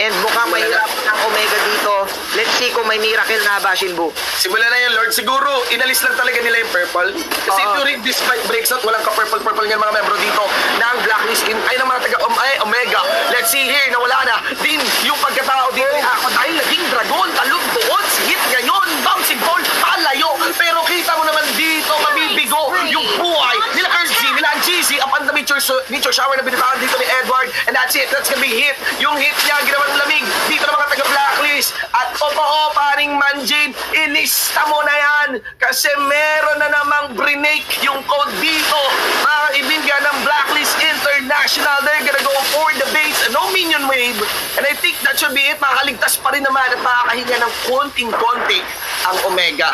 And mukhang mahirap ng Omega dito. Let's see kung may miracle na ba, Shinbu. Simula na yan, Lord. Siguro, inalis lang talaga nila yung purple. Kasi during this fight breaks out, walang ka-purple yan mga membro dito ng Blacklist ay ng mga taga Omega. Let's see here, nawala na din yung pagkatao dito ni Aqua dahil naging dragon, talog doon, hit ngayon, bouncing ball, palayo. Pero kita mo naman dito, mabibigo yung buhay nila Urgy, nila GC, upon the meteor shower na binitawan dito ni Edward, and that's it. That's gonna be hit. Yung hit niya, ginawang lamig dito ng mga taga-blacklist. At totoo, paring Manjin, ilista mo na yan. Kasi meron na namang brinake yung code dito. Mga kaibigan ng Blacklist International. They're gonna go for the base. No minion wave. And I think that should be it. Makakaligtas pa rin naman at makakahinga ng konting-konti ang Omega.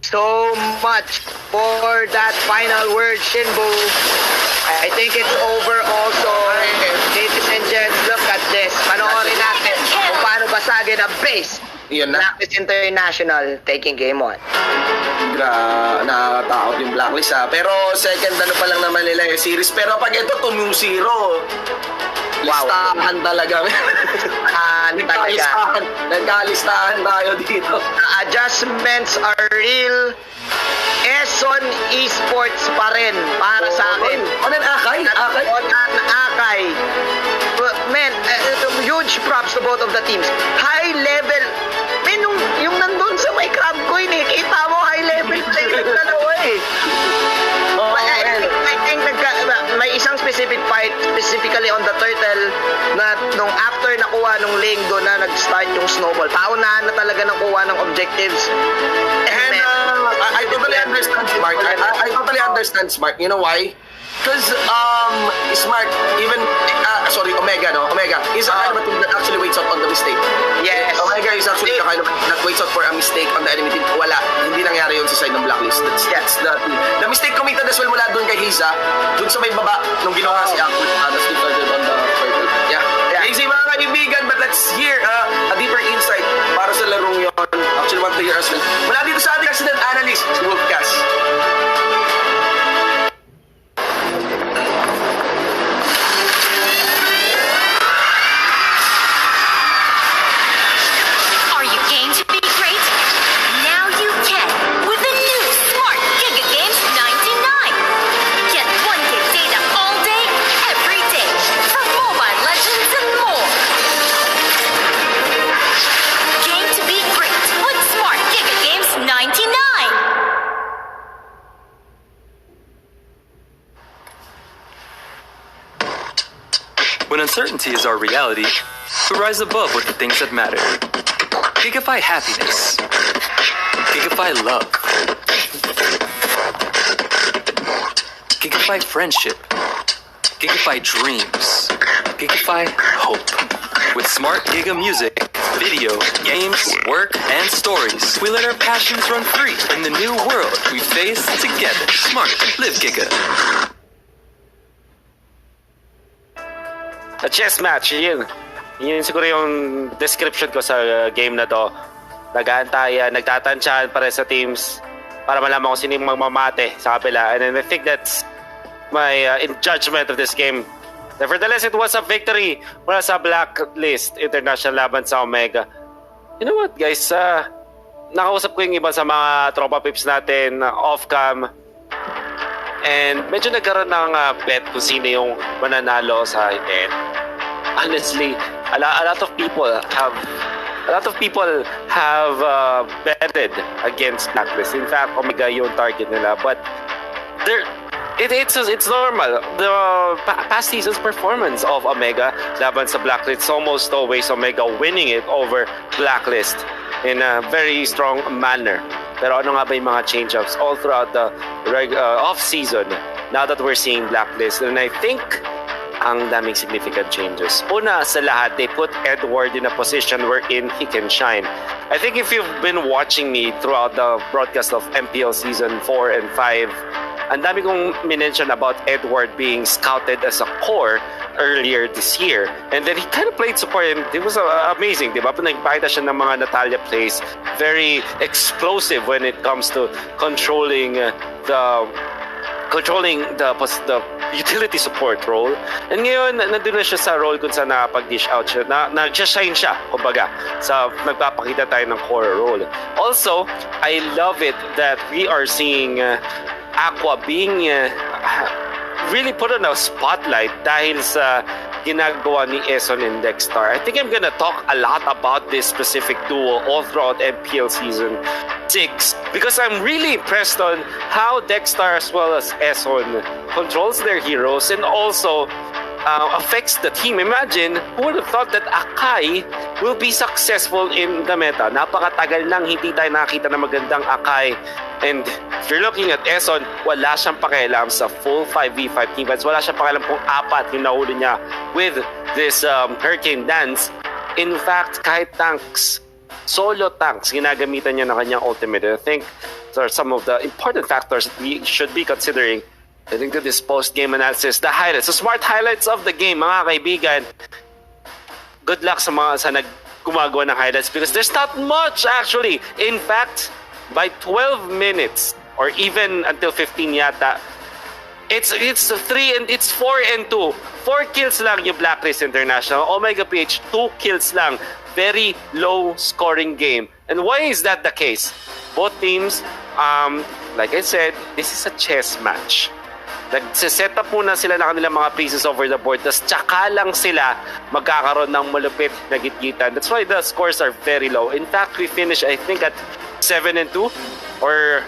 So much for that final word, Shinbu. I think it's over also. Ladies and gents, look at this. Panoorin natin kung paano basagin ang base. Yun na. Blacklist International taking game 1. Nakatakot yung Blacklist ha. Pero second pa lang naman nila yung series. Pero pag ito 2-0, listahan talaga. Nagkalistahan tayo dito. Adjustments are real. Eson Esports pa rin para sa akin. On an Akay? On an Akay. Man, huge props to both of the teams. High level. Man, yung nandun sa may crab coin eh. Kita mo high level player yung dalawa eh. I think may isang specific fight, specifically on the turtle, na nung after nakuha nung lane doon na nag-start yung snowball. Paunahan na talaga nakuha ng objectives. And I totally understand, Smart. I totally understand, Smart. You know why? Because Smart, even Omega, no? Omega is a kind of a team that actually waits out on the mistake. Yes. Omega is actually the kind of that waits out for a mistake on the enemy team. Wala. Hindi nangyari yun sa side ng Blacklist. That's the mistake committed as well mula doon kay Hiza, doon sa may baba, nung ginawa si Akut. That's the third on the turtle. Yeah. Easy mga kaibigan, but let's hear a deeper insight para sa larong yun. Actually, one player as well. Mula dito sa ating accident analyst, si Wolfcast. When uncertainty is our reality, we rise above with the things that matter. Gigafy happiness. Gigafy love. Gigafy friendship. Gigafy dreams. Gigafy hope. With smart Giga music, video, games, work, and stories, we let our passions run free in the new world we face together. Smart. Live Giga. A chess match, yun siguro yung description ko sa game na to. Nag-aantayan, nagtatansyahan para sa teams para malaman kung sino yung magmamate sa kapila. And then I think that's my judgment of this game. Nevertheless, it was a victory mula sa Blacklist International laban sa Omega. You know what, guys? Nakausap ko yung iba sa mga tropa pips natin off-cam. And medyo nagkaroon ng bet kung sino yung mananalo sa event. Honestly, a lot of people have betted against Blacklist. In fact, Omega yung target nila. But it's normal. The past season's performance of Omega laban sa Blacklist is almost always Omega winning it over Blacklist in a very strong manner. Pero ano nga ba yung mga change-ups all throughout the off-season now that we're seeing Blacklist? And I think ang daming significant changes. Una sa lahat, they put Edward in a position wherein he can shine. I think if you've been watching me throughout the broadcast of MPL Season 4 and 5, ang dami kong minention about Edward being scouted as a core earlier this year. And then he kind of played support and it was amazing, di ba? Nagpakita siya ng mga Natalia plays. Very explosive when it comes to controlling the utility support role. And ngayon, nandun na siya sa role kung saan nakapag-dish out siya. Nag-shine siya, kumbaga, sa nagpapakita tayo ng core role. Also, I love it that we are seeing Aqua being really put on a spotlight dahil sa ginagawa ni Eson and Dexter. I think I'm gonna talk a lot about this specific duo all throughout MPL Season 6 because I'm really impressed on how Dexter as well as Eson controls their heroes and also affects the team. Imagine, who would have thought that Akai will be successful in the meta? Napakatagal nang hindi tayo nakakita ng magandang Akai. And if you're looking at Eson, wala siyang pakialam sa full 5v5 team fights. Wala siyang pakialam kung apat yung nahuli niya with this Hurricane Dance. In fact, kahit tanks, solo tanks, ginagamitan niya ng kanyang ultimate. I think those are some of the important factors that we should be considering. I think to this post-game analysis, the highlights, the smart highlights of the game, mga kaibigan. Good luck sa mga gumagawa ng highlights because there's not much actually. In fact, by 12 minutes or even until 15 yata, it's 4 and 2. 4 kills lang yung Blacklist International. Omega PH 2 kills lang. Very low scoring game. And why is that the case? Both teams, like I said, this is a chess match. Nagsiset up muna sila ng kanilang mga pieces over the board, tas tsaka lang sila magkakaroon ng malupit na gitgitan. That's why the scores are very low. In fact, we finished, I think, at 7 and 2, or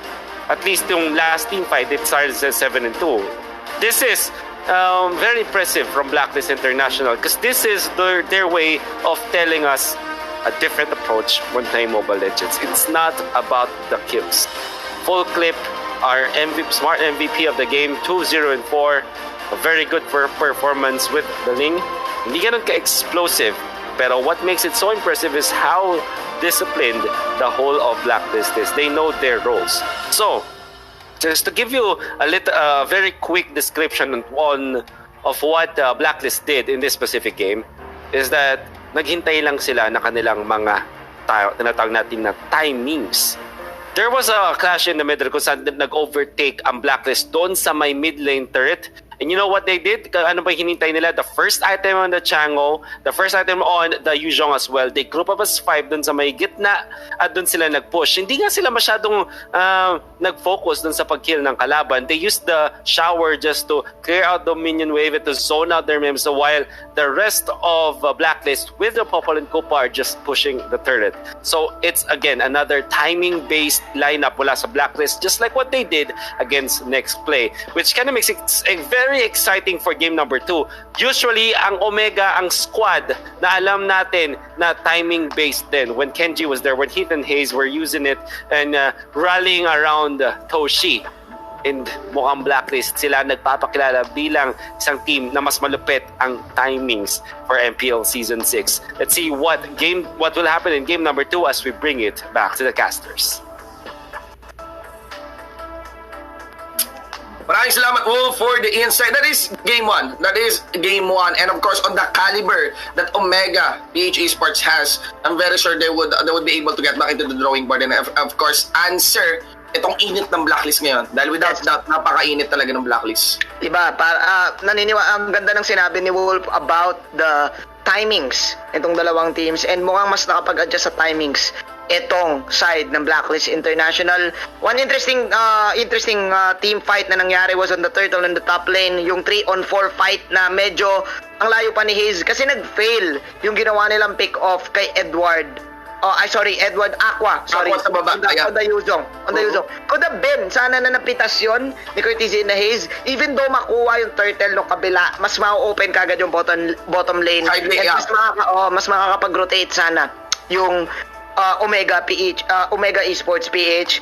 at least yung last team fight, it started at 7 and 2. This is very impressive from Blacklist International because this is their way of telling us a different approach when playing Mobile Legends. It's not about the kills. Full clip, our smart MVP of the game, 2-0 and 4. A very good performance with the Ling. Hindi ganun ka-explosive, pero what makes it so impressive is how disciplined the whole of Blacklist is. They know their roles. So, just to give you a very quick description of what Blacklist did in this specific game, is that naghintay lang sila na kanilang mga tinatawag natin na timings. There was a clash in the middle kung saan nag-overtake ang Blacklist doon sa may mid lane turret. And you know what they did? Ano ba hinintay nila? The first item on the Chango, the first item on the Yuzhong as well. They group up as 5 dun sa may gitna at dun sila nag-push. Hindi nga sila masyadong nag-focus dun sa pag-kill ng kalaban. They used the shower just to clear out the minion wave and to zone out their mims, while the rest of Blacklist with the Popol and Kupa are just pushing the turret. So it's again another timing-based lineup mula sa Blacklist, just like what they did against Next Play, which kind of makes it a very exciting for game number 2. Usually, ang Omega, ang squad na alam natin na timing-based din. When Kenji was there, when Heath and Hayes were using it and rallying around Toshi. And mukhang Blacklist sila nagpapakilala bilang isang team na mas malupit ang timings for MPL Season 6. Let's see what will happen in game number 2 as we bring it back to the casters. Maraming salamat for the insight. That is game 1. That is game 1. And of course, on the caliber that Omega PH Esports has, I'm very sure they would be able to get back into the drawing board and of course, answer itong init ng Blacklist ngayon. Dahil without doubt, napakainit talaga ng Blacklist. Diba? Ang ganda ng sinabi ni Wolf about the timings itong dalawang teams, and mukhang mas nakapag-adjust sa timings itong side ng Blacklist International. One interesting team fight na nangyari was on the turtle in the top lane, yung 3-on-4 fight na medyo ang layo pa ni Hayes kasi nag-fail yung ginawa nilang pick-off kay Edward. Edward Aqua. Sorry. Aqua sa baba. On the Yuzhong. Could have been. Sana na napitas yun ni Curtis na Hayes. Even though makuha yung turtle no kabila, mas ma-open kagad yung bottom lane. Side lane, and mas makakapag-rotate sana yung Omega Esports PH.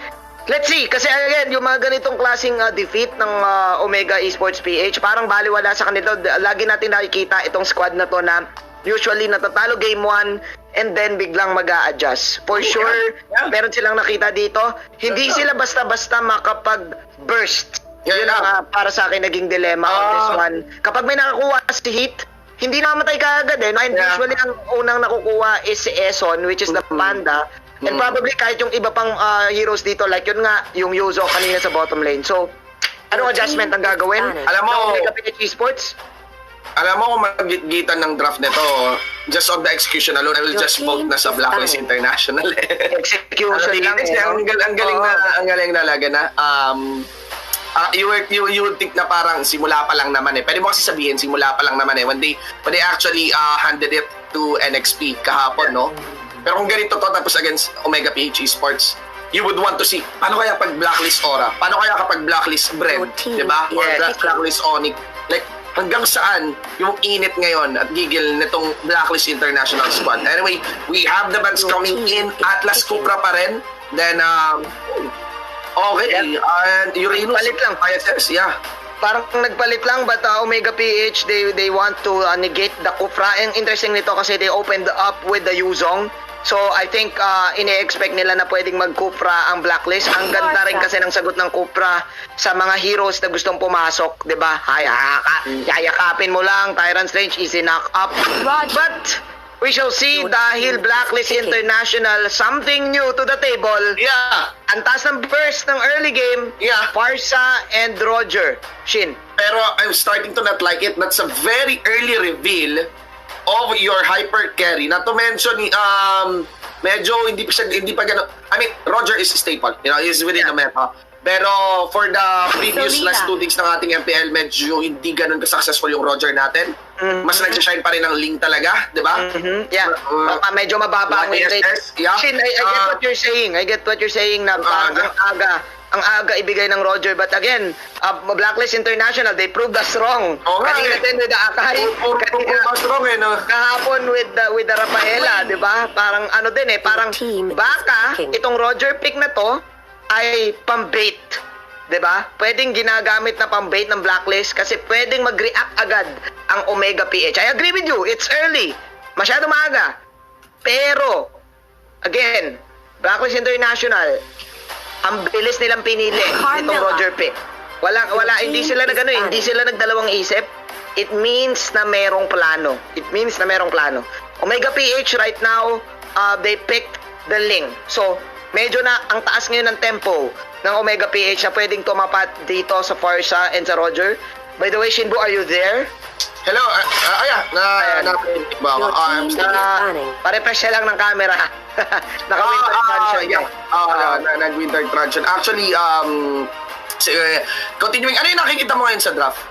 Let's see, kasi again, yung mga ganitong klaseng defeat ng Omega Esports PH, parang baliwala sa kanila. Lagi natin nakikita itong squad na to na usually natatalo game 1 and then biglang mag-a-adjust. For sure, meron silang nakita dito. Hindi sila basta-basta makapag-burst. Yun ang para sa akin naging dilemma on this one. Kapag may nakakuha si Heat, hindi nakamatay kaagad eh. And usually ang unang nakukuha is si Eson, which is the Panda. And probably kahit yung iba pang heroes dito, like yun nga, yung Yuzo kanina sa bottom lane. So, anong adjustment ang gagawin? Alam mo, Esports? Alam mo kung magigitan ng draft nito, just on the execution alone, I will just vote na sa Blacklist International. Execution lang. Ang galing talaga na. You would think na parang simula pa lang naman eh. Pwede mo kasi sabihin, simula pa lang naman eh. When they actually handed it to NXP kahapon, no? Pero kung ganito to, tapos against Omega PH Esports, you would want to see, paano kaya pag Blacklist Aura? Paano kaya kapag Blacklist Brent? Diba? Or Blacklist Onyx? Like, hanggang saan yung init ngayon at gigil nitong Blacklist International squad. Anyway, we have the bans coming in. Atlas Cupra pa rin. Then, okay. And Uranus. Palit lang. ISS, yeah. Parang nagpalit lang, but Omega PH, they want to negate the Kufra. And interesting nito kasi they opened up with the Yuzong. So, I think ine-expect nila na pwedeng mag-Kufra ang Blacklist. Ang ganda rin kasi ng sagot ng Kufra sa mga heroes na gustong pumasok, di ba? Yayakapin mo lang, Tyrant's Range, easy knock up. But, we shall see dahil Blacklist International, something new to the table. Yeah. Ang taas ng burst ng early game, Yeah. Farsa and Roger. Shin. Pero I'm starting to not like it. That's a very early reveal of your hyper carry. Not to mention, medyo hindi pa gano'n. I mean, Roger is a staple. He's within the meta. Pero for the previous last 2 days ng ating MPL, medyo hindi ganun ka-successful yung Roger natin. Mas nagsashine pa rin ang Ling talaga, di ba? Yeah. Medyo mababa ang win rate. Yeah. Shin, I get what you're saying. I get what you're saying na parang ang aga ibigay ng Roger. But again, Blacklist International, they proved us wrong. Kanina din with the Akai. Kahapon with the Rafaela, di ba? Parang ano din parang baka itong Roger pick na to ay pambait. 'Di ba? Pwedeng ginagamit na pambait ng Blacklist kasi pwedeng mag-react agad ang Omega PH. I agree with you, it's early. Masyado maaga. Pero again, Blacklist International, ang bilis nilang pinili itong Roger pick. Hindi sila hindi sila nagdalawang isip. It means na merong plano. Omega PH right now, they picked the Ling. So, medyo na ang taas ngayon ng tempo ng Omega PH na pwedeng tumapat dito sa Farsa and sa Roger. By the way, Shinbu, are you there? Hello, Pa-refresh siya lang ng camera. Naka-winter transition. Nag-winter transition. Actually, continuing, ano yung nakikita mo ngayon sa draft?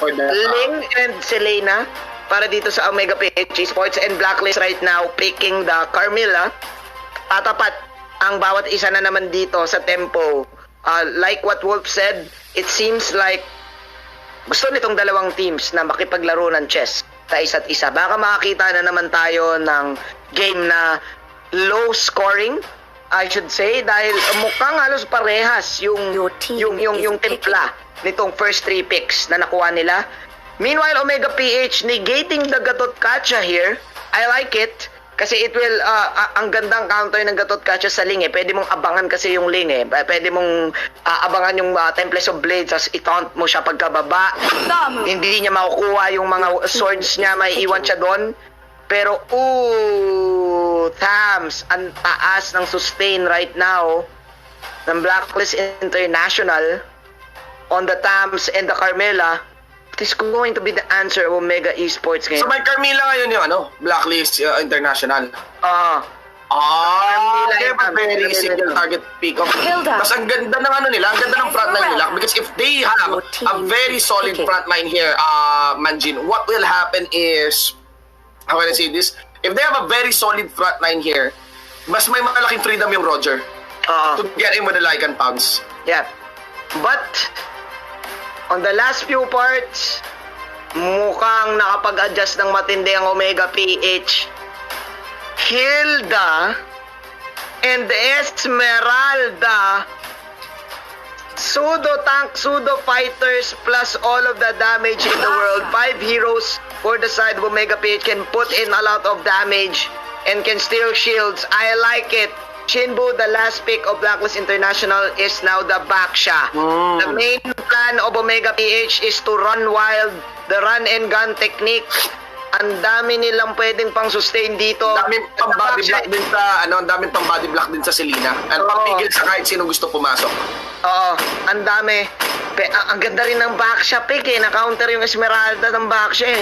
Ling and Selena para dito sa Omega PH Sports and Blacklist right now picking the Carmilla. Tatapat ang bawat isa na naman dito sa tempo. Like what Wolf said, it seems like gusto nitong dalawang teams na makipaglaro ng chess sa isa't isa. Baka makakita na naman tayo ng game na low scoring, I should say, dahil mukhang halos parehas yung timpla nitong first 3 picks na nakuha nila. Meanwhile, Omega PH negating the Gatot Kacha here. I like it. Kasi it will, ang gandang counter ng Gatot Kacha sa Ling Pwede mong abangan kasi yung Ling Pwede mong abangan yung Tempest of Blades as i-taunt mo siya pagkababa. Hindi niya makukuha yung mga swords niya, may iwan siya doon. Pero, Thams, ang taas ng sustain right now ng Blacklist International on the Thams and the Carmela. It is going to be the answer of Omega Esports ngayon. So may Carmilla ngayon yung Blacklist International. Very single target pick up. Mas ang ganda ng nila, ang ganda ng frontline nila. Because if they have a very solid frontline here, Manjin, what will happen is, how can I say this? If they have a very solid frontline here, mas may malaking freedom yung Roger to get in with the Lycan pounds. Yeah. But, on the last few parts, mukhang nakapag-adjust ng matindi ang Omega PH. Hilda and Esmeralda, pseudo tank, pseudo fighters plus all of the damage in the world. 5 heroes for the side of Omega PH can put in a lot of damage and can steal shields. I like it. Shinbu, the last pick of Blacklist International, is now the Baksha. The main plan of Omega PH is to run wild, the run and gun technique. Ang dami nilang pwedeng pang sustain dito. Daming pang body block din sa daming pang body block din sa Selena. At pampigil sa kahit sino gusto pumasok. Oo, ang dami. Ang ganda rin ng Baksha pick na-counter yung Esmeralda ng Baksha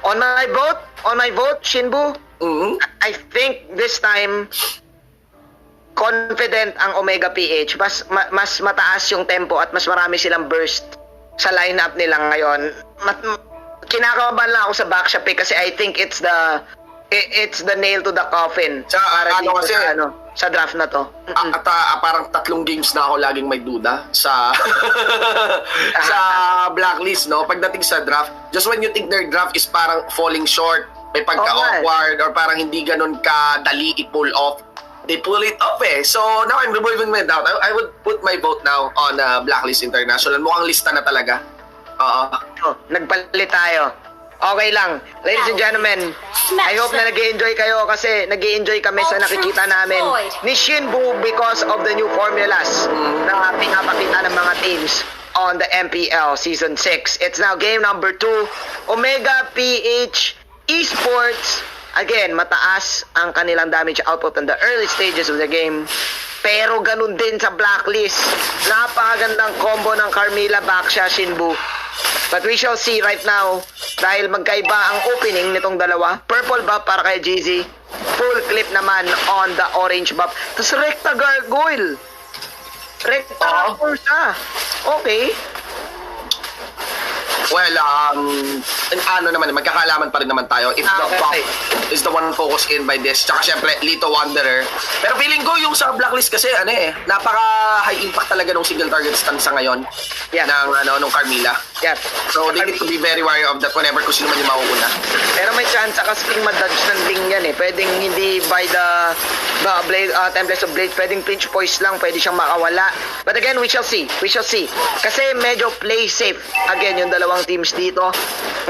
On my vote, Shinbu, I think this time confident ang Omega PH. Mas mataas yung tempo at mas marami silang burst sa lineup nila ngayon. Kinakabahan lang ako sa Baksha pick kasi I think it's it's the nail to the coffin para ano dito kasi, sa draft na to. Parang 3 games na ako laging may duda sa sa blacklist, no? Pagdating sa draft, just when you think their draft is parang falling short, may pagka-awkward, or parang hindi ganun kadali i-pull off, they pull it off eh. So now I'm revolving my doubt. I would put my vote now on Blacklist International. Mukhang lista na talaga. Nagpalit tayo. Okay lang. Ladies and gentlemen, I hope na nag-enjoy kayo kasi nag-enjoy kami sa nakikita namin ni Shinbu because of the new formulas na pinapakita ng mga teams on the MPL Season 6. It's now game number 2. Omega PH Esports. Again, mataas ang kanilang damage output in the early stages of the game. Pero ganun din sa Blacklist. Napakagandang combo ng Carmilla, Baxia, Shinbu. But we shall see right now dahil magkaiba ang opening nitong dalawa. Purple buff para kay GZ. Full clip naman on the orange buff. Tapos Recta Gargoyle. Recta Gargoyle siya. Okay. Well, ano naman, magkakalaman pa rin naman tayo if the top is the one focused in by this. Tsaka syempre, Lito Wanderer. Pero feeling ko yung sa Blacklist kasi, napaka-high impact talaga nung single target stun sa ngayon nung Carmilla. Yeah. So, they need to be very wary of that whenever kung sino man yung mauuna. Pero may chance kasing madodge ng Ling yan eh. Pwedeng hindi by the blade, Templates of Blade, pwedeng pinch poise lang, pwede siyang makawala. But again, we shall see. We shall see. Kasi medyo play safe. Again, yung dalawang teams dito.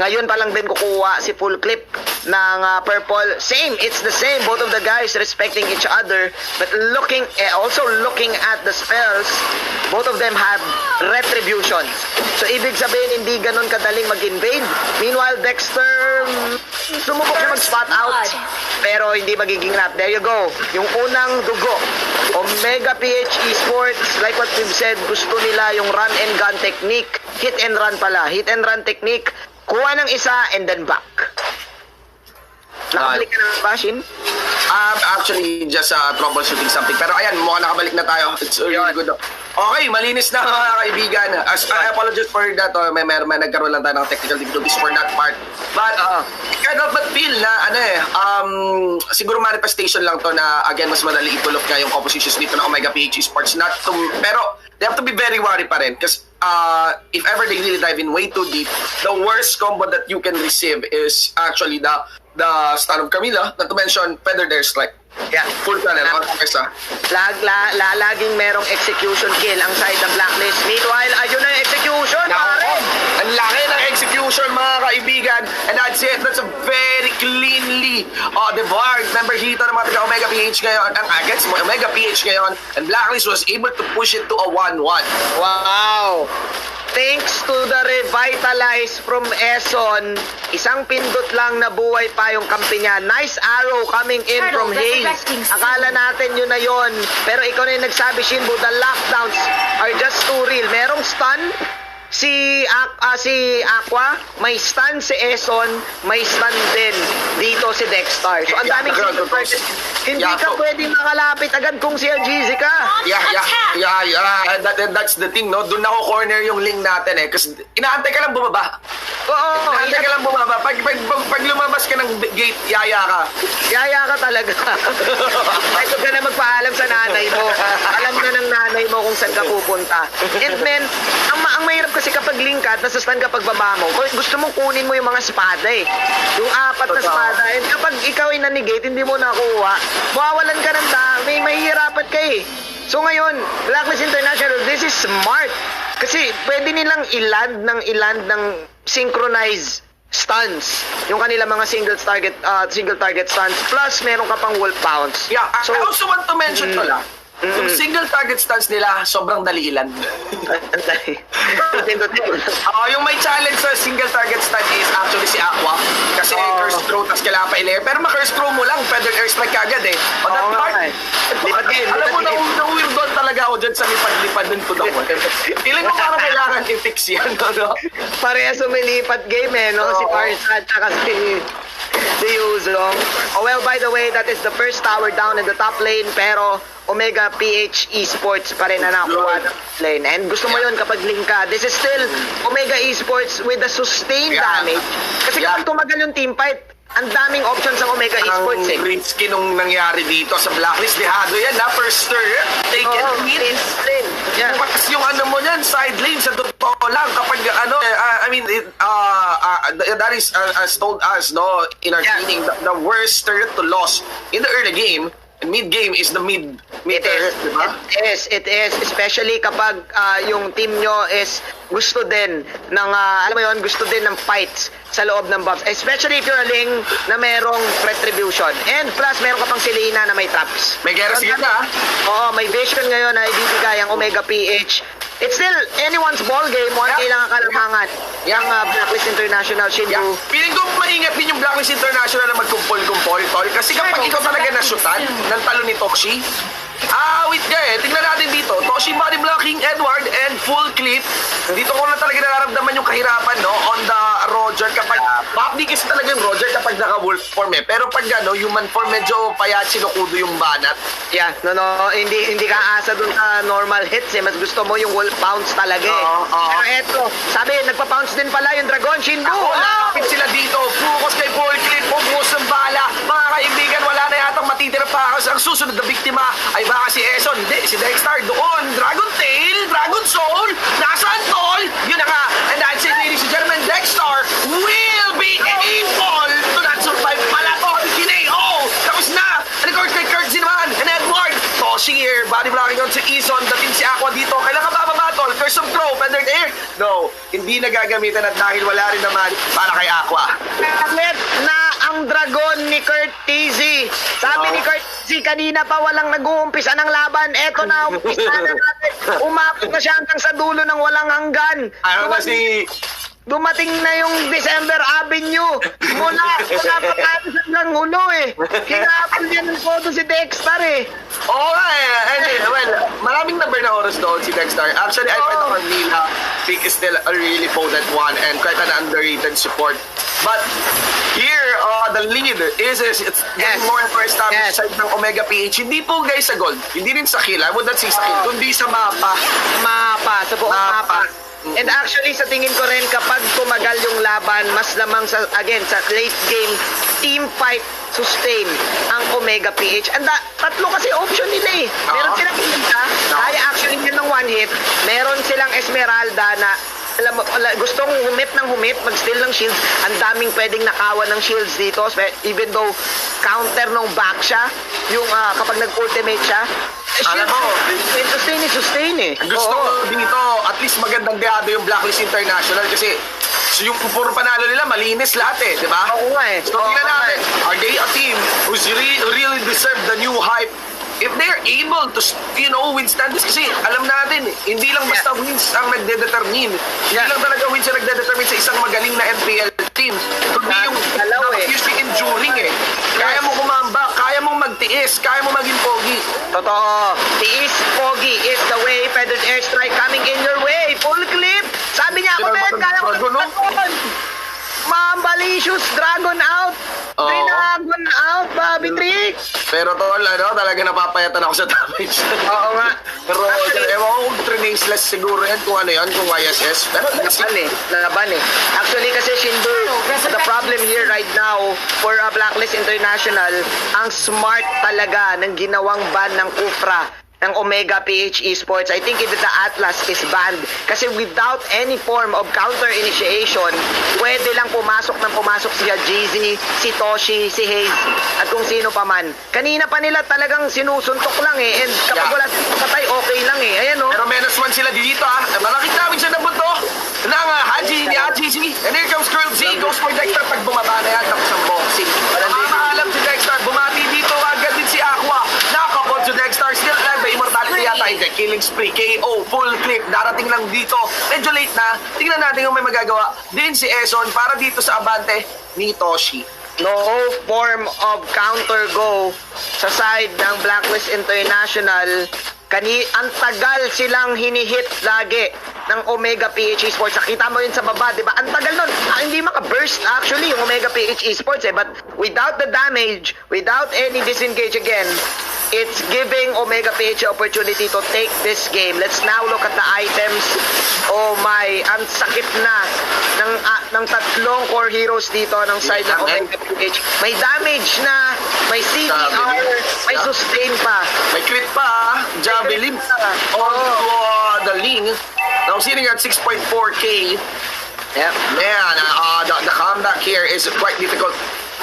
Ngayon pa lang din kukuha si full clip ng purple. Same, it's the same. Both of the guys respecting each other. But also looking at the spells, both of them have retributions. So, ibig sabihin, hindi ganun kadaling mag-invade. Meanwhile, Dexter, sumubok siya mag-spot out. Pero hindi magiging nap. There you go. Yung unang dugo. Omega PH Esports, like what we've said, gusto nila yung run and gun technique. Hit and run pala. Hit and run technique. Kuha ng isa and then back. Nakabalik ka ng Bashin? Actually, just troubleshooting something. Pero ayan, mukhang nakabalik na tayo. It's really good. Okay, malinis na mga kaibigan. I apologize for that. May nagkaroon lang tayo ng technical difficulties for that part. But, can't help but feel na, siguro manifestation lang to na, again, mas madali i-pull off nga yung compositions dito na Omega PH Sports. Pero, they have to be very wary pa rin. Because, if ever they really dive in way too deep, the worst combo that you can receive is actually the stun of Camila, not to mention Feather Dare Strike. Yeah. Full channel on isa. Laging merong execution kill ang side ng Blacklist. Meanwhile, ayun na yung execution, pare! Ang laki ng execution, mga kaibigan. And that's it. That's a very cleanly devoured member hito ng mga Omega PH ngayon. Ang against mo, Omega PH ngayon. And Blacklist was able to push it to a 1-1. Wow! Thanks to the revitalize from Eson, isang pindot lang na buhay pa yung kampi niya. Nice arrow coming in from Hayes. Akala natin yun na yun. Pero ikaw na yung nagsabi, Shinbu, the lockdowns are just too real. Merong stun si Aqua, may stun si Eson, may stun din dito si Dexter. So ang daming hindi ka pwedeng makalapit agad kung si GZ ka. Yeah. That's the thing, no? Doon ako corner yung link natin eh. Kasi inaantay ka lang bumaba. Oo. Inaantay ka lang bumaba. Pag lumabas ka ng gate, yaya ka. Yaya ka talaga. Ay, huwag ka na magpaalam sa nanay mo. Alam na ng nanay mo kung saan ka pupunta. And men, ang mahirap kasi kapag lingkat, nasa-stun ka pagbaba mo, gusto mong kunin mo yung mga espada eh. Yung 4 na espada. And kapag ikaw ay nanigate, hindi mo nakuha, mawawalan ka ng may mahihirapan ka eh. So ngayon, Blacklist International, this is smart. Kasi pwede nilang i-land ng synchronized stuns. Yung kanila mga single target stuns. Plus, meron ka pang wolf pounds. Yeah, so, I also want to mention to lang. Yung single target stance nila, sobrang dali ilan. Yung may challenge sa single target stance is actually si Aqua. Kasi curse throw, tas kailangan pa i-layer. Pero ma-curse throw mo lang, feather air strike kagad eh. On that part, alam mo, na-weird talaga ako dyan sa lipad-lipad dun to the wall. Feeling mo parang kailangan i-fix yan. Parehas umilipat game eh, no? Si Farsad, tsaka si Yuzong. Oh, well, by the way, that is the first tower down in the top lane, pero Omega PH Esports pa rin na nakuha ng lane. And gusto mo yun kapag link ka. This is still Omega Esports with the sustained damage. Kasi kapag tumagal yung team fight, ang daming options ang Omega Esports Ang risky nung nangyari dito sa Blacklist, dehado yan na first turn. Take it in. Yeah. Bukas yung ano mo yan, side lane, sa totoo lang, kapag ano, I mean, that is as told us, no, in our training, the worst turret to loss in the early game, and mid-game is the mid turret, diba? It is. Especially kapag yung team nyo is gusto din ng, alam mo yun, gusto din ng fights sa loob ng buffs. Especially if you're a lane na merong retribution. And plus, meron ka pang si Lina na may traps. May gera sige na. Oo, may vision ngayon na ibibigay ang Omega PH. It's still anyone's ball game. One kailangan kalamangan. Yung Blacklist International, Shinbu. Feeling ko maingat din yung Blacklist International na magkumpol-kumpol, tol. Kasi kapag ikaw talaga nasyutan ng talo ni Toshi, wait ka tingnan natin dito. Toshi body blocking, Edward, and full clip. Dito ko na talaga nararamdaman yung kahirapan, no? On the Roger, kapag Mapdi kasi talaga yung Roger kapag naka-wolf form pero pag human form, medyo payat sinukudo yung banat. Yeah, hindi ka asa dun sa normal hits Mas gusto mo yung wolf pounce talaga Pero eto, sabi, nagpa-pounce din pala yung Dragon, Shinbu. Lapit sila dito, focus kay full clip, focus ng bala. Mga kaibigan, wala na yatang matitira pa. Ang susunod na biktima ay baka si Eson, hindi, si Dexter doon. Dragon Tail, Dragon Soul, nasaan tol? Yun na nga, and that's it, ladies and gentlemen, Dexter will be able to not survive pala to. Kineo, tapos na. And of course, kay Kurt naman, and Edward, Toshi here, body blocking on si Eson, dating si Aqua dito. Kailan ka babatol? Curse of Crow, Feathered Air? No, hindi na gagamitan at dahil wala rin naman para kay Aqua. Let na ang Dragon ni Kurt TZ. Sabi ni Kurt TZ, kanina pa walang nag-uumpisa ng laban. Eto na, umpisa na natin. Umabot na siya hanggang sa dulo ng walang hanggan. Ano na si... Dumating na yung December Avenue. Mula pa hanggang hulo Kinapal yan ng photo si Dexter Oo nga well, maraming number na oras doon si Dexter. Actually, I find the Cornelia pick is still a really potent one and quite an underrated support. But here, the lead is it's getting more and more established side ng Omega PH. Hindi po guys sa gold, hindi rin sa kill. I would not say sa kill, kundi sa mapa. Sa buong mapa. And actually, sa tingin ko rin, kapag tumagal yung laban, mas lamang sa late game, team fight, sustain ang Omega PH. And tatlo kasi option nila Meron silang Inta, kaya actually yun ng one hit. Meron silang Esmeralda na gustong humit, mag-steal ng shields. Ang daming pwedeng nakawan ng shields dito, even though counter nung back siya, yung kapag nag-ultimate siya, alam mo, sustain gusto ko dito, at least magandang deado yung Blacklist International kasi yung puro panalo nila, malinis lahat di ba? Oo nga So tingnan natin, are they a team who's really deserve the new hype? If they're able to, withstand this, kasi alam natin, hindi lang basta wins ang nagdedetermine. Hindi lang talaga wins ang nagdedetermine sa isang magaling na MPL team. Kundi yung usually enduring Kaya mo kumamba, kaya mong magtiis, kaya mo maging pogi. Totoo. Tiis, pogi is the way. Feathered airstrike coming in your way. Full clip. Sabi niya ako, kaya ko Dragon. Mambalicious, Dragon out. Dragon out, Bobby Trick. Pero tol, talaga napapayatan ako sa damage. Oo nga. Pero ewan ko kung trinaceless siguro yan, kung ano yan, kung YSS. Pero laban Actually kasi Shinbu, the problem here right now for Blacklist International, ang smart talaga ng ginawang ban ng Kufra ng Omega PH Esports. I think even the Atlas is banned kasi without any form of counter initiation, pwede lang pumasok si Jeezy, si Toshi, si Hayes, at kung sino pa man. Kanina pa nila talagang sinusuntok lang and kapag wala silang patay, okay lang Ayan Pero menos one sila dito Malaki namin siya ng buto ng Haji ni Haji. And here comes Curl Z, goes for Dexter pag bumaba na yan tapos ang boxing. Makakaalam si Dexter, bumati dito agad din si Aqua. Nakakabot si Dexter, still alive by immortality yata. Killing spree, KO, full clip, darating lang dito. Medyo late na, tingnan natin kung may magagawa din si Eson para dito sa abante ni Toshi. No form of counter go sa side ng Blacklist International. Ang tagal silang hinihit lagi ng Omega PH Esports. Nakita mo yun sa baba, di ba? Ang tagal nun. Hindi maka-burst actually yung Omega PH Esports But without the damage, without any disengage again, it's giving Omega PH the opportunity to take this game. Let's now look at the items. Oh my, ang sakit na ng tatlong core heroes dito ng side ng Omega PH. May damage na, may CDR, may sustain pa. May crit pa, Javelin on the Ling. Now sitting at 6.4k. Yep. Man, the comeback here is quite difficult.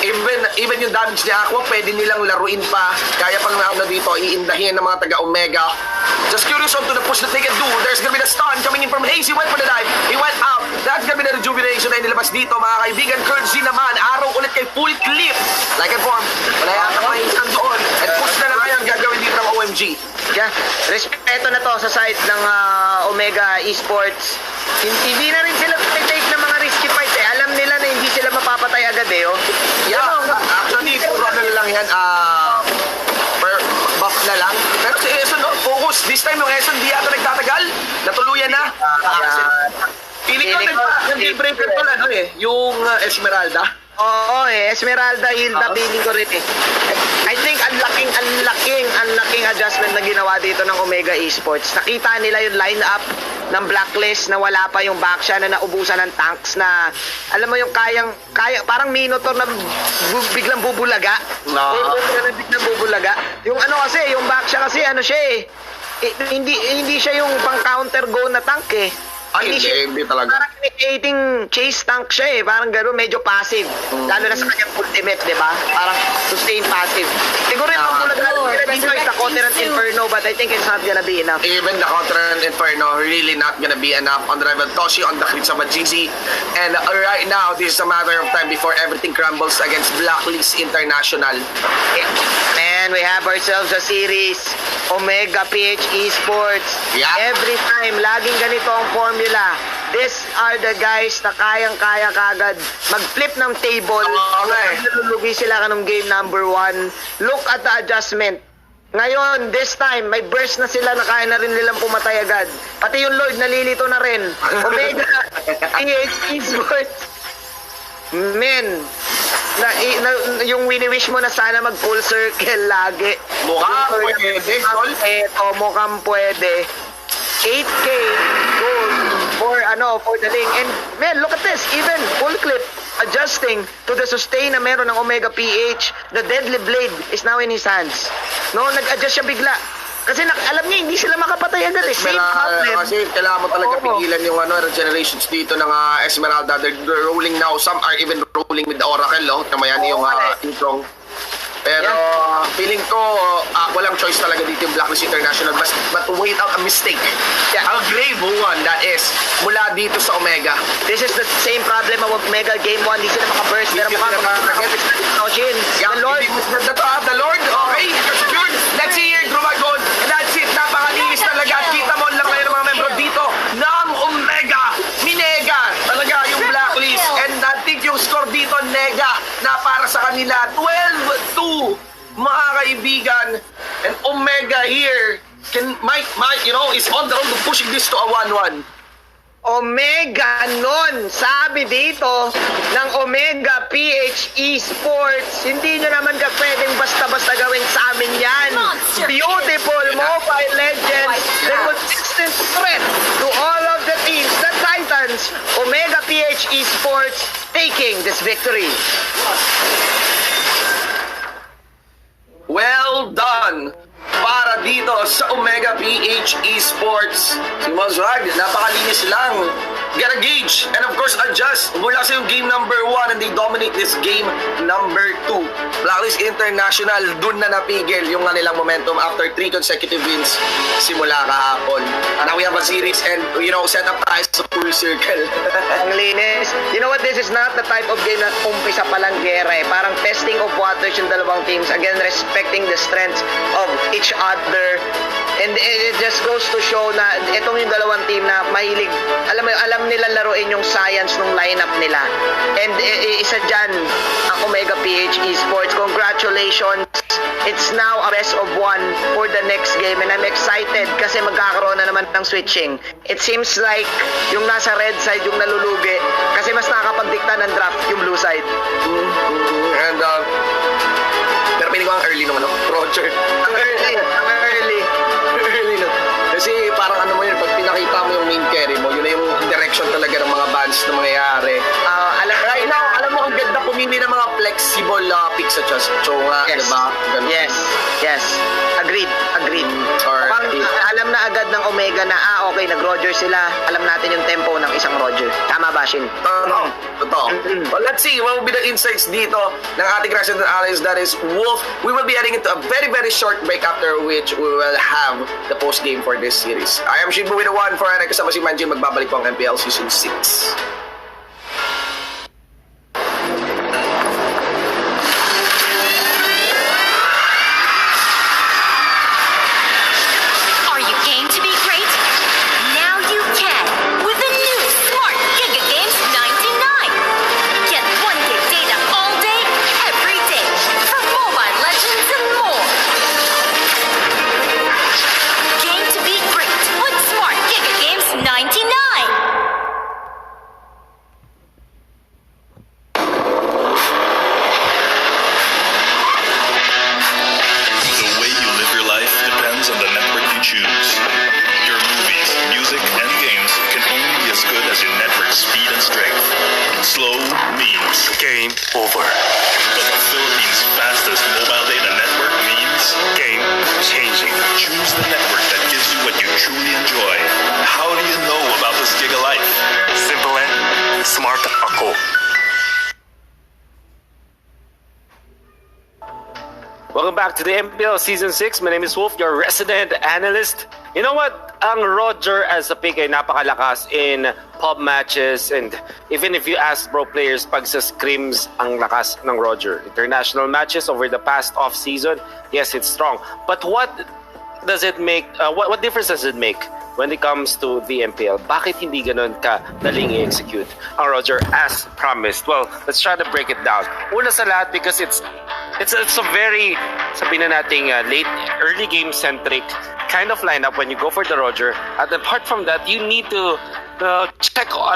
Even yung damage ni Aqua, pwede nilang laruin pa. Kaya pang na dito, iindahin ng mga taga-Omega. Just curious on to the push that they can do. There's gonna be the stun coming in from Hayes. He went for the dive. He went out. That's gonna be the rejuvenation na inilabas dito, mga kaibigan. Currency naman, araw ulit kay full clip. Like and form. Wala yata may isang doon. And push na lang yan gagawin dito ng OMG. Yeah, respeto na to sa side ng Omega Esports. Hindi na rin sila take ng mga risky fights eh. Alam nila na hindi sila mapapatay agad eh. Oh. Yeah, actually, puro na lang yan. Per buff na lang. Pero si Eson, focus. This time yung Eson, di yata nagtatagal. Natuluyan na. Feeling ko nag-breaker to lang, yung Esmeralda. Oo Esmeralda, Hilda, feeling ko rin eh. I think ang laking adjustment na ginawa dito ng Omega Esports. Nakita nila yung line-up ng Blacklist na wala pa yung backsha na naubusan ng tanks na alam mo yung kaya parang Minotaur na biglang bubulaga. Biglang bubulaga. Yung kasi, yung backsha kasi siya hindi siya yung pang-counter go na tank eh. Hindi talaga. Parang imitating chase tank siya eh. Parang gano'n, medyo passive. Lalo na sa kanyang ultimate, di ba? Parang sustain passive. Siguro yung pang-bulaga dito is the Counter Inferno, but I think it's not gonna be enough. Even the Counter Inferno really not gonna be enough on the rival Toshi on the crits of GG. And right now, this is a matter of time before everything crumbles against Blacklist International. Man, we have ourselves a series. Omega PH Esports. Yeah. Every time, laging ganito ang formula. These are the guys na kayang-kaya kagad mag-flip ng table. Nalulugi sila kanong game number 1. Look at the adjustment. Ngayon, this time, may burst na sila na kaya na rin nilang pumatay agad. Pati yung Lord, nalilito na rin. Omega PH Esports. Men, yung wini-wish mo na sana mag full circle lagi. Mukhang pwede. 8k gold for the Ling. And man, look at this, even full clip adjusting to the sustain na meron ng Omega PH. The deadly blade is now in his hands. No, nag-adjust siya bigla. Kasi alam niya, hindi sila makapatay agad eh. Kasi kailangan mo talaga pigilan yung regenerations dito ng Esmeralda. They're rolling now. Some are even rolling with the Oracle. Tamayan yung introng. Pero feeling ko, walang choice talaga dito yung Blacklist International. But to wait out a mistake. Yeah. A grave one, that is, mula dito sa Omega. This is the same problem of Omega Game 1. Hindi sila makaburst. Pero The Lord, okay, secured. Let's see here, Drumagon. And that's it, napakalinis talaga. Kita mo lang kayo ng mga membro dito ng Omega. Minega talaga yung Blacklist. And I think yung score dito, nega, na para sa kanila, 12-2, mga kaibigan. And Omega here might is on the road to pushing this to a 1-1. Omega nun, sabi dito ng Omega PH Esports, hindi nyo naman pwedeng basta-basta gawin sa amin yan. Beautiful Mobile Legends, the consistent threat to all of the teams, the Titans. Omega PH Esports taking this victory. Well done para dito sa Omega PH Esports. Si Mazrag, napakalinis lang. Get a gauge and of course adjust mula sa yung game number 1 and they dominate this game number 2. Blacklist International, dun na napigil yung kanilang momentum after 3 consecutive wins simula kahapon. Now we have a series and set up tayo sa full circle. Ang linis. You know what, this is not the type of game na umpisa palang gera eh. Parang testing of waters yung dalawang teams. Again, respecting the strengths of each other. And it just goes to show na itong yung dalawang team na mahilig, alam nila laruin yung science ng lineup nila. And isa dyan, ang Omega PH Esports. Congratulations! It's now a best of 1 for the next game and I'm excited kasi magkakaroon na naman ng switching. It seems like yung nasa red side yung nalulugi kasi mas nakakapagdikta ng draft yung blue side. And pero piling ko ang early naman, Roger. Ang early such as Chonga, Yes. diba? Ganun. Yes. Agreed. Or- Alam na agad ng Omega na, okay, nag-Roger sila. Alam natin yung tempo ng isang Roger. Tama ba, Shin? Totoo. Well, let's see what will be the insights dito ng ating resident analyst, that is Wolf. We will be heading into a very, very short break, after which we will have the post-game for this series. I am Shinbu with the one for Ana, kasama si Manjin. Magbabalik po ang MPL Season 6. Are you game to be great? Now you can with the new Smart Giga Games 99. Get 1 gig data all day, every day for Mobile Legends and more. Game to be great with Smart Giga Games 99. The way you live your life depends on the network you choose. Your movies, music, and games can only be as good as your network speed and strength. Slow means Game over. but the Philippines' fastest mobile data network means Game changing. choose the network that gives you what you truly enjoy. How do you know about this Giga Life? Simple and smart ako. Welcome back to the MPL Season 6. My name is Wolf, your resident analyst. You know what? Ang Roger as a pick ay napakalakas in pub matches, and even if you ask pro players, pag sa scrims ang lakas ng Roger. International matches over the past off-season, yes, it's strong. But what does it make, what difference does it make when it comes to the MPL? Bakit hindi ganun ka daling i-execute ang Roger as promised? Well, let's try to break it down. Una sa lahat, because it's a very, sabihin na nating late, early game centric kind of lineup when you go for the Roger. And apart from that, you need to check